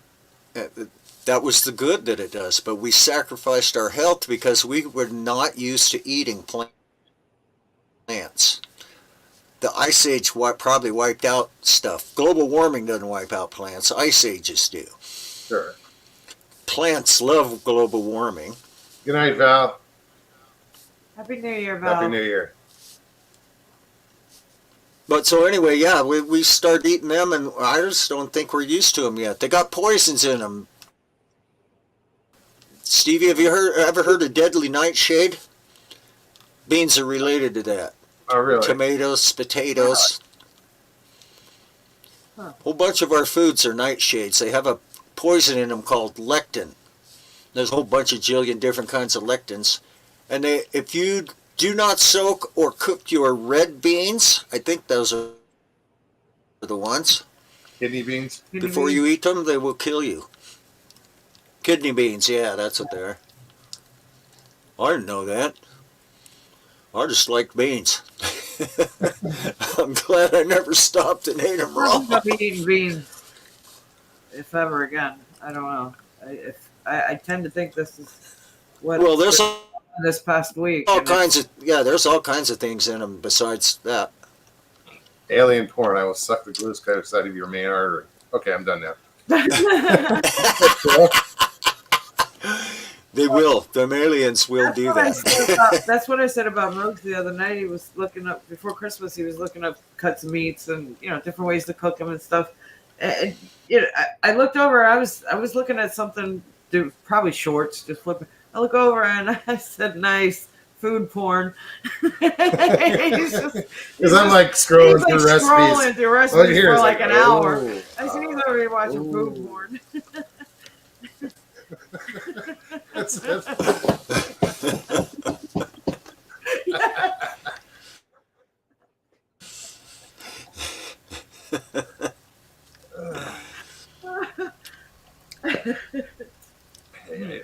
that was the good that it does. But we sacrificed our health because we were not used to eating plants. The Ice Age probably wiped out stuff. Global warming doesn't wipe out plants. Ice Ages do. Sure. Plants love global warming. Good night, Val. Happy New Year, Val. Happy New Year. But so anyway, yeah, we started eating them, and I just don't think we're used to them yet. They got poisons in them. Stevie, have you ever heard of deadly nightshade? Beans are related to that. Oh, really? Tomatoes, potatoes. Huh. A whole bunch of our foods are nightshades. They have a poison in them called lectin. There's a whole bunch of jillion different kinds of lectins. And if you do not soak or cook your red beans, I think those are the ones. Kidney beans? Before you eat them, they will kill you. Kidney beans, yeah, that's what they are. I didn't know that. I just like beans. I'm glad I never stopped and ate them raw. I'm not eating beans, if ever again. I don't know. I tend to think this is what. Well, there's this past week. There's all kinds of things in them besides that. Alien porn. I will suck the glucose out of your main artery. Okay, I'm done now. They will. Them aliens will do that. That's what I said about Moog the other night. He was looking up before Christmas. He was looking up cuts of meats and different ways to cook them and stuff. And I looked over. I was looking at something do probably shorts, just flipping. I look over and I said, "Nice food porn." he's just, Because I'm like scrolling he's like through recipes. scrolling through All you recipes hear for is like an hour. I said, "He's over here watching food ooh. porn." That's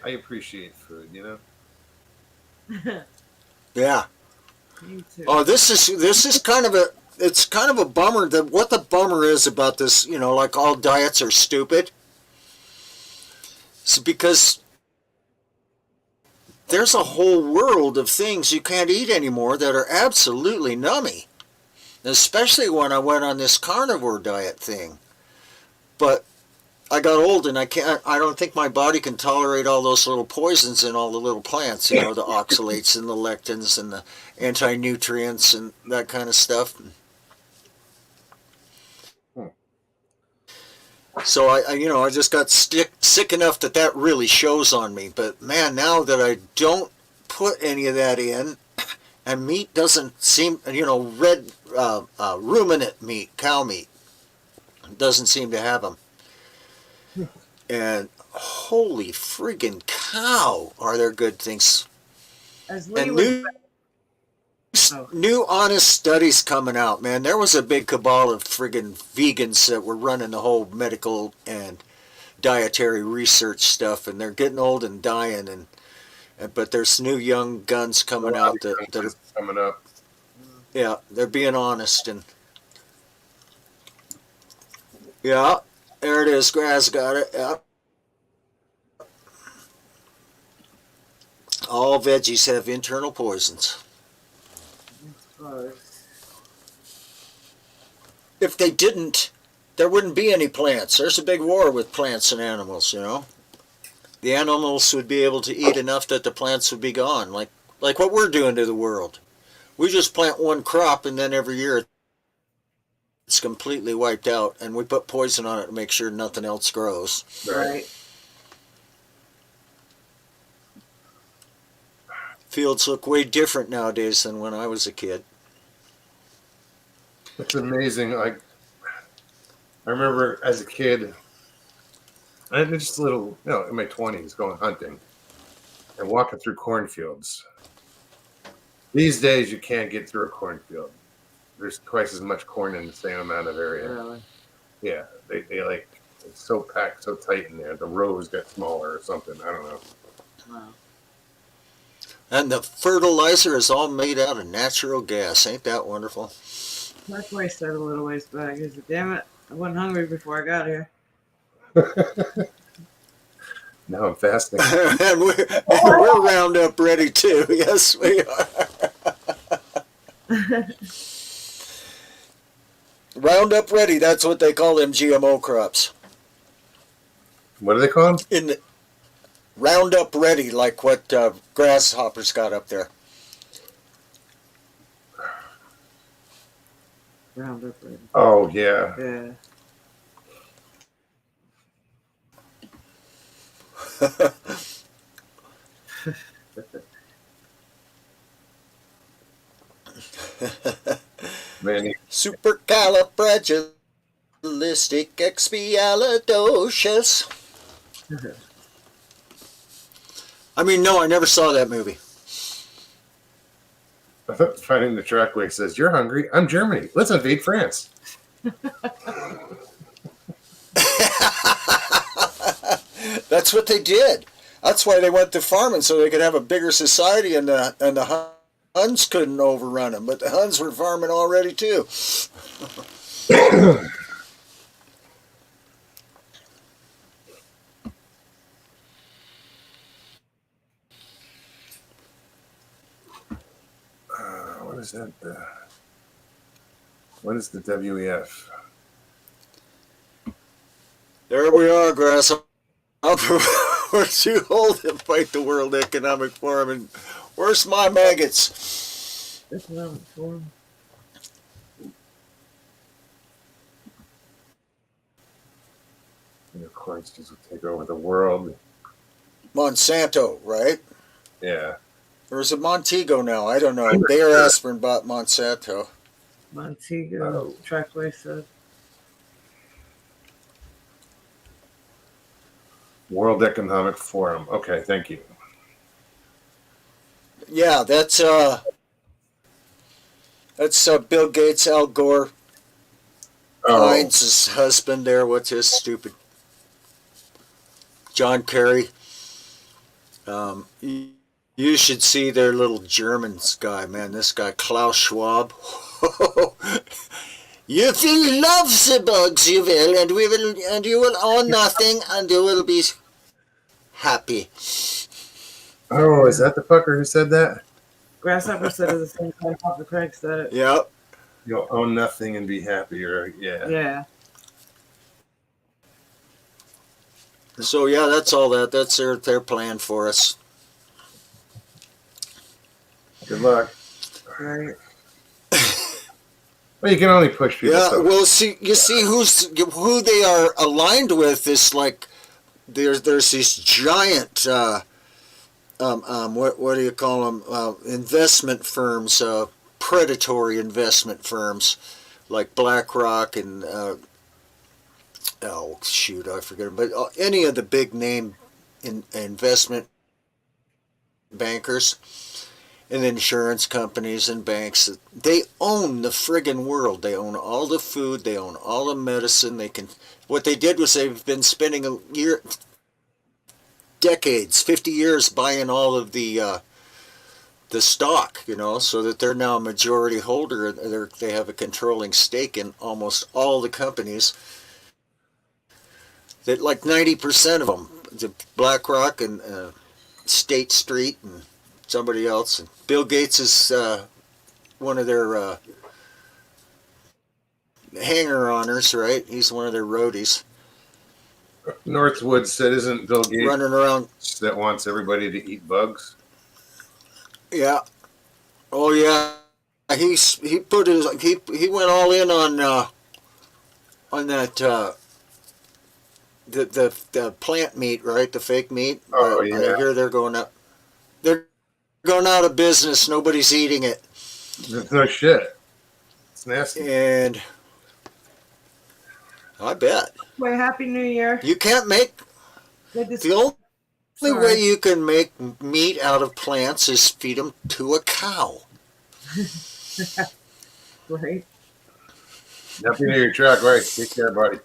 I appreciate food, you know. Yeah. Me too. Oh, this is kind of a bummer. That what the bummer is about this, like all diets are stupid. It's because there's a whole world of things you can't eat anymore that are absolutely nummy. Especially when I went on this carnivore diet thing. But I got old and I don't think my body can tolerate all those little poisons in all the little plants, the oxalates and the lectins and the anti-nutrients and that kind of stuff. So I just got sick enough that really shows on me. But man, now that I don't put any of that in, and meat doesn't seem, red ruminant meat, cow meat, doesn't seem to have them. And holy friggin' cow, are there good things? As Lee And was, new honest studies coming out, man. There was a big cabal of friggin' vegans that were running the whole medical and dietary research stuff, and they're getting old and dying, but there's new young guns coming out that are coming up. Yeah, they're being honest, and yeah, there it is. Grass got it. Yeah. All veggies have internal poisons. If they didn't, there wouldn't be any plants. There's a big war with plants and animals, The animals would be able to eat enough that the plants would be gone, like what we're doing to the world. We just plant one crop, and then every year it's completely wiped out, and we put poison on it to make sure nothing else grows. right. Fields look way different nowadays than when I was a kid. It's amazing. Like, I remember as a kid, I was just a little, in my 20s, going hunting and walking through cornfields. These days, you can't get through a cornfield. There's twice as much corn in the same amount of area. Really? Yeah, they like, it's so packed, so tight in there. The rows get smaller or something. I don't know. Wow. And the fertilizer is all made out of natural gas. Ain't that wonderful? That's why I said a little ways back. He said, "Damn it, I wasn't hungry before I got here." Now I'm fasting. and we're Roundup ready too. Yes, we are. Roundup ready. That's what they call them GMO crops. What do they call them? In the Roundup ready, like what grasshoppers got up there. Roundup ready. Oh, yeah. Yeah. Man, Supercalifragilisticexpialidocious. I mean, no, I never saw that movie. Finding the track where he says, "You're hungry. I'm Germany. Let's invade France." That's what they did. That's why they went to farming, so they could have a bigger society, and the Huns couldn't overrun them. But the Huns were farming already too. What is that? What is the WEF? There we are, grasshopper. We're too old to fight the World Economic Forum, and where's my maggots? Economic Forum. And of course, these will take over the world. Monsanto, right? Yeah. Or is it Montego now? I don't know. I'm not Bayer sure. Aspirin bought Monsanto. Montego Oh, Trackway said. World Economic Forum. Okay, thank you. Yeah, that's Bill Gates, Al Gore, Oh, Heinz's husband there. What's his stupid? John Kerry. You should see their little Germans guy, man. This guy, Klaus Schwab. You will love the bugs, you will, and you will own nothing, and you will be happy. oh, is that the fucker who said that? Grasshopper said it the same time Papa Craig said it. Yep. You'll own nothing and be happy, or yeah. Yeah. So yeah, that's all that. That's their plan for us. Good luck. Right. Well, you can only push people. Yeah, So. well, see, you see who they are aligned with is like there's these giant what do you call them investment firms, predatory investment firms like BlackRock and oh shoot, I forget, but any of the big name investment bankers and insurance companies and banks, they own the friggin' world. They own all the food, they own all the medicine. What they did was they've been spending decades, 50 years buying all of the stock, so that they're now a majority holder. They have a controlling stake in almost all the companies. That like 90% of them, the BlackRock and State Street and somebody else. And Bill Gates is one of their hanger-oners, right? He's one of their roadies. Northwood said, "Isn't Bill Gates running around that wants everybody to eat bugs?" Yeah. Oh yeah. He put his he went all in on that the plant meat, right? The fake meat. Oh yeah. I hear they're going out of business. Nobody's eating it. No shit. It's nasty. And I bet. Well, Happy New Year. You can't make the only way you can make meat out of plants is feed them to a cow. Right. Happy New Year, Trackway. Take care, buddy.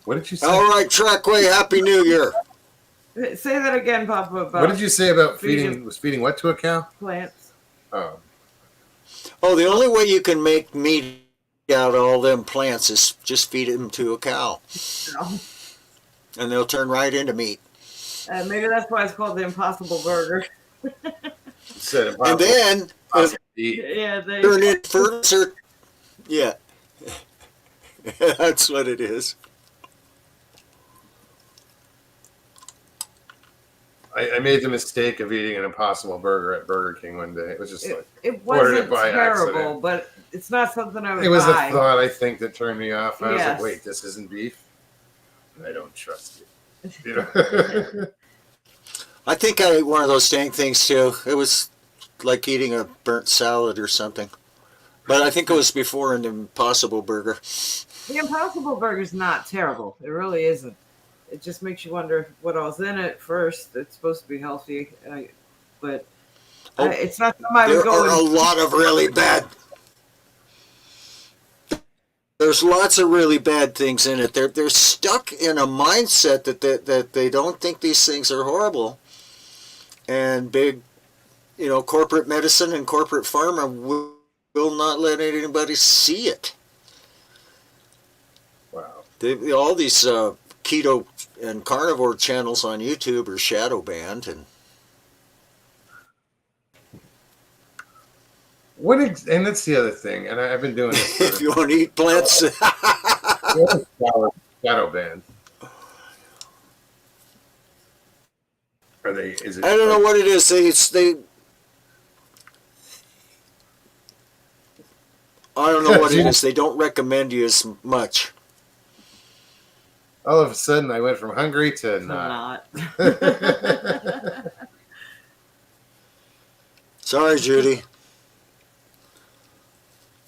What did you say? All right, Trackway. Happy New Year. Say that again, Papa. About What did you say about feeding what to a cow? Plants. Oh. Oh, the only way you can make meat out of all them plants is just feed them to a cow. No. And they'll turn right into meat. Maybe that's why it's called the Impossible Burger. And then yeah, they turn it further. Yeah. That's what it is. I made the mistake of eating an Impossible Burger at Burger King one day. It was just it wasn't by terrible, accident. but it's not something I would It was buy. a thought, I think, that turned me off. I was Yes. like, wait, this isn't beef? I don't trust you. I think I ate one of those dang things too. It was like eating a burnt salad or something. But I think it was before an Impossible Burger. The Impossible Burger's not terrible. It really isn't. It just makes you wonder what all's in it first. It's supposed to be healthy, but it's not something I would There go are a lot of really bad. There's lots of really bad things in it. They're stuck in a mindset that they don't think these things are horrible. And big, corporate medicine and corporate pharma will not let anybody see it. Wow. All these keto and carnivore channels on YouTube are shadow banned, and and that's the other thing, and I've been doing this if you want to eat plants, shadow band. Are they? Is it? I don't know what it is. They I don't know what it is. They don't recommend you as much. All of a sudden, I went from hungry to I'm not. not. Sorry, Judy.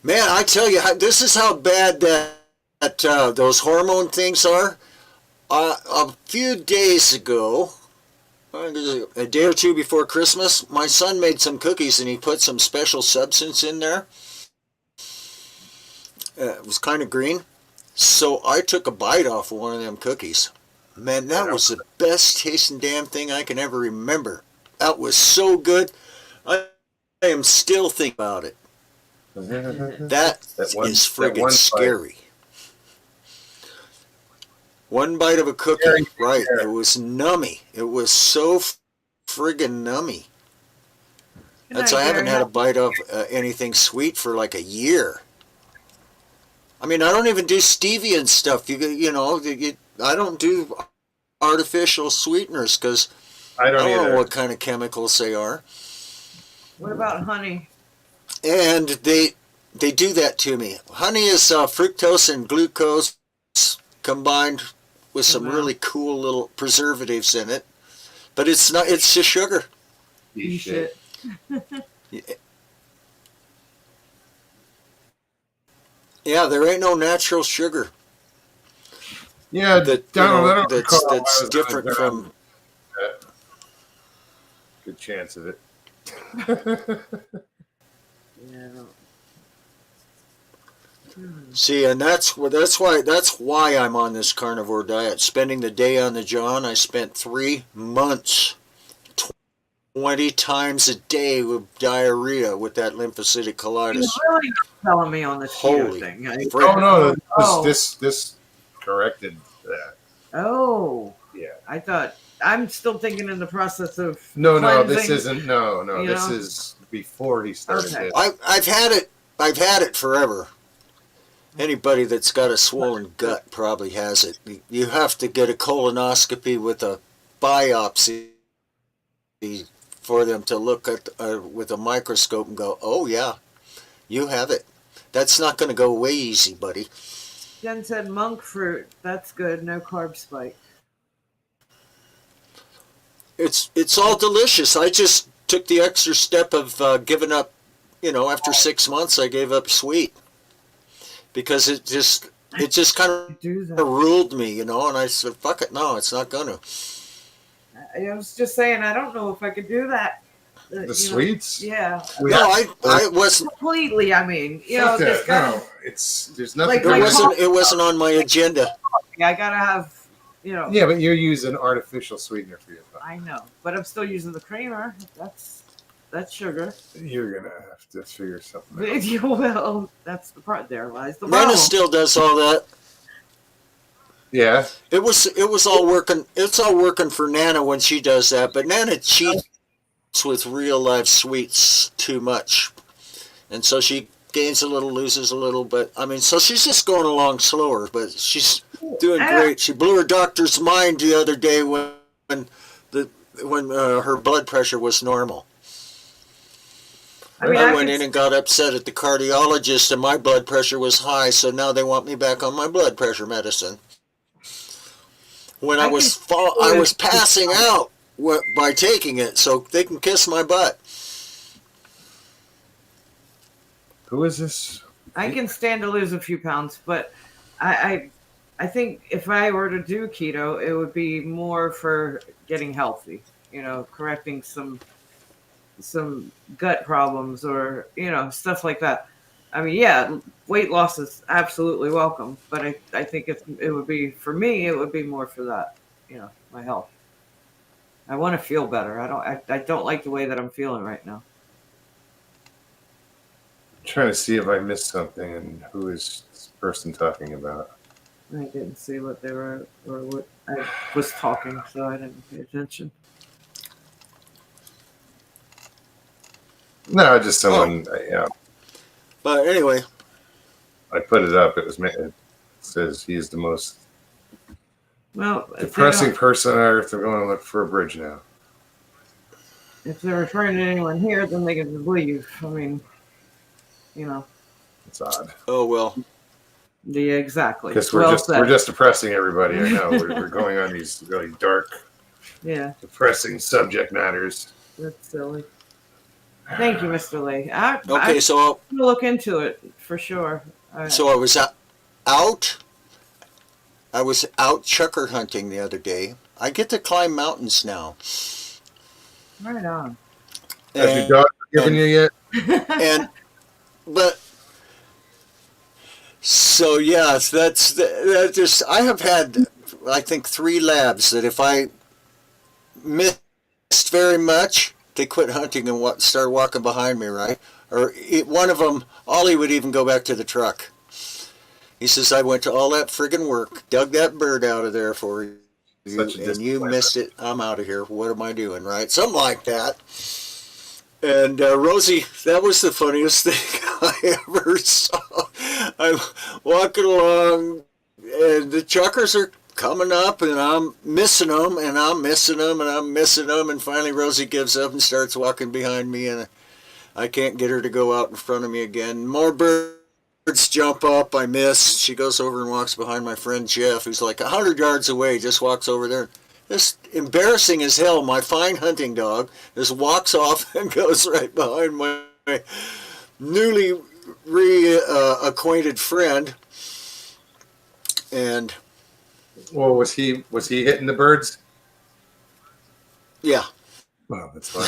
Man, I tell you, this is how bad that those hormone things are. A few days ago, a day or two before Christmas, my son made some cookies and he put some special substance in there. It was kind of green. So I took a bite off of one of them cookies. Man, that was the best tasting damn thing I can ever remember. That was so good. I am still thinking about it. That is friggin' scary. One bite of a cookie, right? It was nummy. It was so friggin' nummy. That's I haven't had a bite of anything sweet for like a year. I mean, I don't even do stevia and stuff. You know, I don't do artificial sweeteners because I don't know what kind of chemicals they are. What about honey? And they do that to me. Honey is fructose and glucose combined with some really cool little preservatives in it, but it's not. It's just sugar. Shit. Yeah, there ain't no natural sugar. Yeah, that's different from. Good chance of it. Yeah. See, and that's why I'm on this carnivore diet. Spending the day on the John, I spent 3 months, 20 times a day with diarrhea with that lymphocytic colitis. You're really not telling me on this keto thing. This corrected that. Oh. Yeah. I thought I'm still thinking in the process of No, this isn't. No, this know? is before he started. Okay. I've had it forever. Anybody that's got a swollen gut probably has it. You have to get a colonoscopy with a biopsy for them to look at with a microscope and go, oh yeah, you have it. That's not going to go away easy, buddy. Jen said monk fruit. That's good. No carb spike. It's all delicious. I just took the extra step of giving up. You know, after 6 months, I gave up sweet because it just kind of ruled me. You know, and I said, fuck it, no, it's not gonna. I was just saying, I don't know if I could do that. The sweets? Yeah. No, I wasn't completely. I mean, you know, there's nothing. It wasn't on my agenda. I gotta have, you know. Yeah, but you're using artificial sweetener for your coffee. I know, but I'm still using the creamer. That's sugar. You're gonna have to figure something out. You will. That's the part. There lies the Nana problem. still does all that. Yeah. It was all working. It's all working for Nana when she does that, but Nana cheats with real life sweets too much, and so she gains a little, loses a little. But I mean, so she's just going along slower, but she's doing great. She blew her doctor's mind the other day when her blood pressure was normal. I went in and got upset at the cardiologist, and my blood pressure was high, so now they want me back on my blood pressure medicine. When I was passing out by taking it, so they can kiss my butt. Who is this? I can stand to lose a few pounds, but I think if I were to do keto, it would be more for getting healthy. You know, correcting some gut problems or, you know, stuff like that. I mean, yeah, weight loss is absolutely welcome, but I think it would be, for me, it would be more for that, you know, my health. I want to feel better. I don't like the way that I'm feeling right now. I'm trying to see if I missed something and who is this person talking about. I didn't see what they were, or what I was talking, so I didn't pay attention. No, just someone. Yeah. But anyway, I put it up. It says he's the most depressing person on earth. They're going to look for a bridge now. If they're referring to anyone here, then they can leave. I mean, you know. It's odd. Oh well. Yeah, exactly. Because we're Well just said. we're just depressing everybody. I know we're going on these really dark, Yeah, depressing subject matters. that's silly. Thank you, Mr. Lee. Okay, I'm gonna look into it for sure. so out. I was out chucker hunting the other day. I get to climb mountains now. Right on. Has your And, dog forgiven and, you yet? and but so yes, that just I have had I think 3 labs that if I missed very much, they quit hunting and start walking behind me, right? Or one of them, Ollie would even go back to the truck. He says, I went to all that friggin' work, dug that bird out of there for you, Such a and you disappointment. missed it. I'm out of here. What am I doing, right? Something like that. And Rosie, that was the funniest thing I ever saw. I'm walking along, and the chuckers are coming up, and I'm missing them, and I'm missing them, and I'm missing them, and finally Rosie gives up and starts walking behind me, and I can't get her to go out in front of me again. More birds jump up, I miss. She goes over and walks behind my friend Jeff, who's like 100 yards away, just walks over there. Just embarrassing as hell. My fine hunting dog just walks off and goes right behind my newly reacquainted friend. And Well, was he hitting the birds? yeah, Well, that's fine.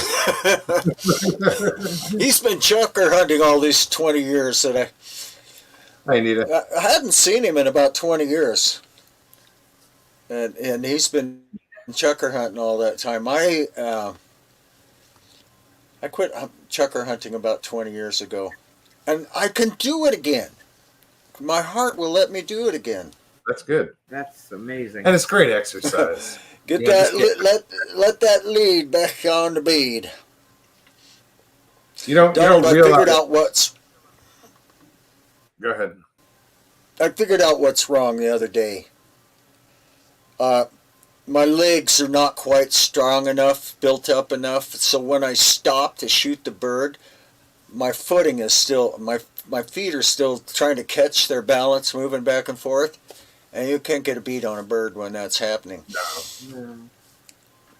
he's been chucker hunting all these 20 years that I need it. I hadn't seen him in about 20 years. And he's been chucker hunting all that time. I quit chucker hunting about 20 years ago, and I can do it again. My heart will let me do it again. That's good, That's amazing. and it's great exercise. Get Yeah, that just let that lead back on the bead. You don't I realize. figured out what's Go ahead. I figured out what's wrong the other day. My legs are not quite strong enough, built up enough, so when I stop to shoot the bird, my footing is still, my feet are still trying to catch their balance, moving back and forth, and you can't get a beat on a bird when that's happening. No.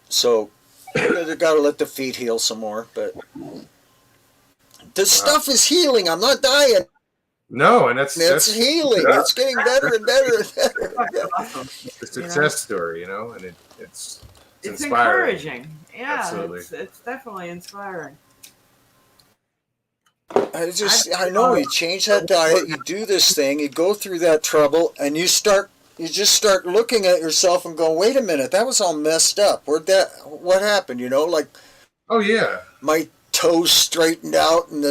So you got to let the feet heal some more, but this stuff is healing. I'm not dying. No, and that's Healing. yeah. It's getting better and better and better. Awesome. a success story, and it's It's inspiring. encouraging. Yeah, Absolutely. it's definitely inspiring. I know you change that diet, you do this thing, you go through that trouble, and you just start looking at yourself and go, wait a minute, that was all messed up. What happened? Like Oh yeah. my toes straightened out and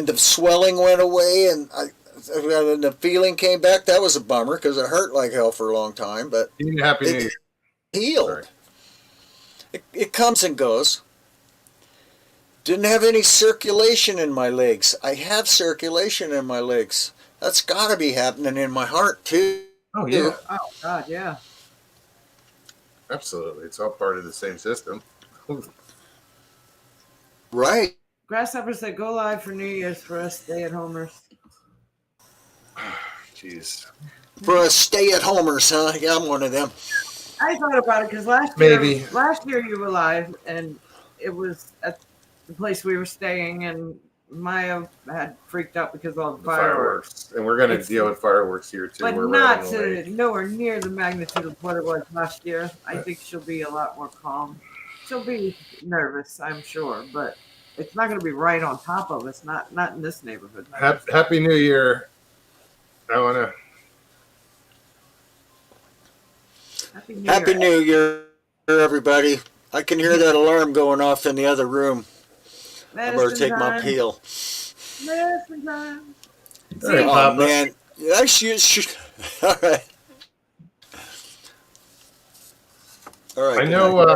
the swelling went away and the feeling came back. That was a bummer because it hurt like hell for a long time, but Happy New Year. it healed. Sorry. It comes and goes. Didn't have any circulation in my legs. I have circulation in my legs. That's got to be happening in my heart too. Oh yeah. Oh God, yeah. Absolutely. It's all part of the same system. Right. Grasshopper said, "Go live for New Year's for us stay-at-homers." Jeez. For us stay-at-homers, huh? Yeah, I'm one of them. I thought about it because last year you were live, and it was at the place we were staying, and Maya had freaked out because of all the fireworks. And we're going to deal with fireworks here too. But We're not right on the lake. nowhere near the magnitude of what it was last year. I think she'll be a lot more calm. She'll be nervous, I'm sure, but it's not going to be right on top of us. Not in this neighborhood. Happy New Year, Elena. Happy New Year, everybody. I can hear that alarm going off in the other room. I better take my pill. Medicine time. All right, Oh, Papa. man. I should. All right. All right. I know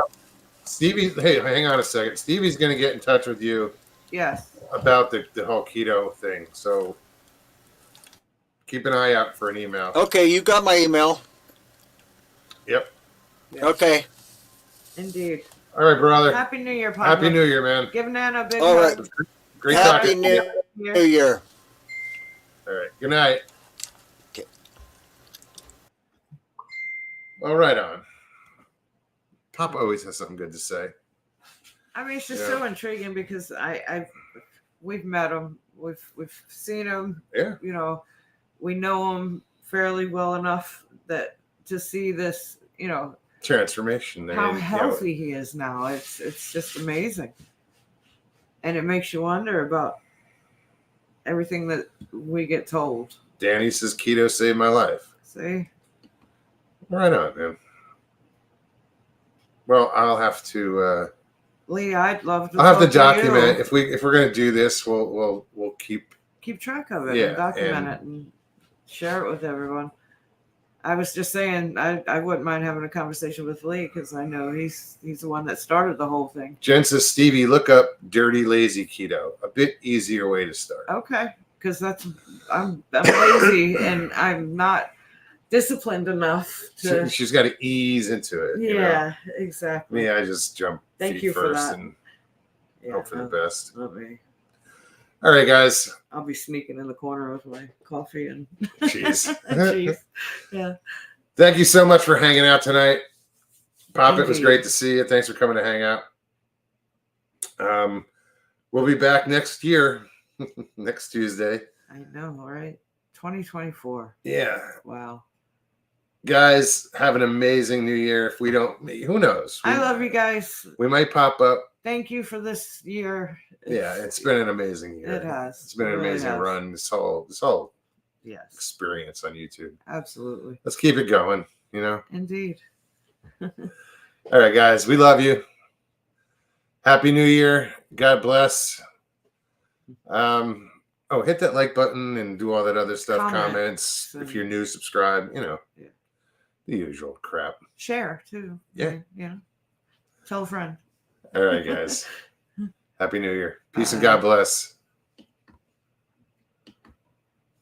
Stevie. Hey, hang on a second. Stevie's going to get in touch with you Yes. about the whole keto thing. So keep an eye out for an email. Okay, you got my email. Yep. Yes. Okay. Indeed. All right, brother. Happy New Year, Papa. Happy New Year, man. Give Nana a big All hug. right. Great Happy talking to you. New Year. All right. Good night. Okay. All right on. Pop always has something good to say. I mean, it's just Yeah. so intriguing because we've met him, we've seen him. Yeah. You know, we know him fairly well enough that to see this, Transformation. how And, healthy he is now. It's just amazing, and it makes you wonder about everything that we get told. Danny says keto saved my life. See, Right on, man. Well, I'll have to. Lee, I'd love to. I'll have to talk to document you. if we're gonna do this. We'll keep track of it Yeah, and document and- it and share it with everyone. I was just saying I wouldn't mind having a conversation with Lee because I know he's the one that started the whole thing. Jen says, Stevie, look up Dirty Lazy Keto. A bit easier way to start. Okay, because I'm lazy and I'm not disciplined enough to. She's got to ease into it. Yeah, exactly. Me, I just jump Thank feet you for first that. and Yeah, hope for the best. let me. All right, guys. I'll be sneaking in the corner with my coffee and Cheese. cheese. Yeah. Thank you so much for hanging out tonight. Pop, it was Indeed. great to see you. Thanks for coming to hang out. We'll be back next year, next Tuesday. I know, right? 2024. Yeah. Wow. Guys, have an amazing new year. If we don't, who knows? I love you guys. We might pop up. Thank you for this year. Yeah, it's been an amazing year. It has. It's been It an really amazing has. run. This whole Yes, experience on YouTube. absolutely. Let's keep it going. Indeed. All right, guys. We love you. Happy New Year. God bless. Hit that like button and do all that other stuff. Comment. Comments. If you're new, subscribe. Yeah. The usual crap. Share too. Yeah. Tell a friend. All right, guys. Happy New Year. Peace and Bye. God bless.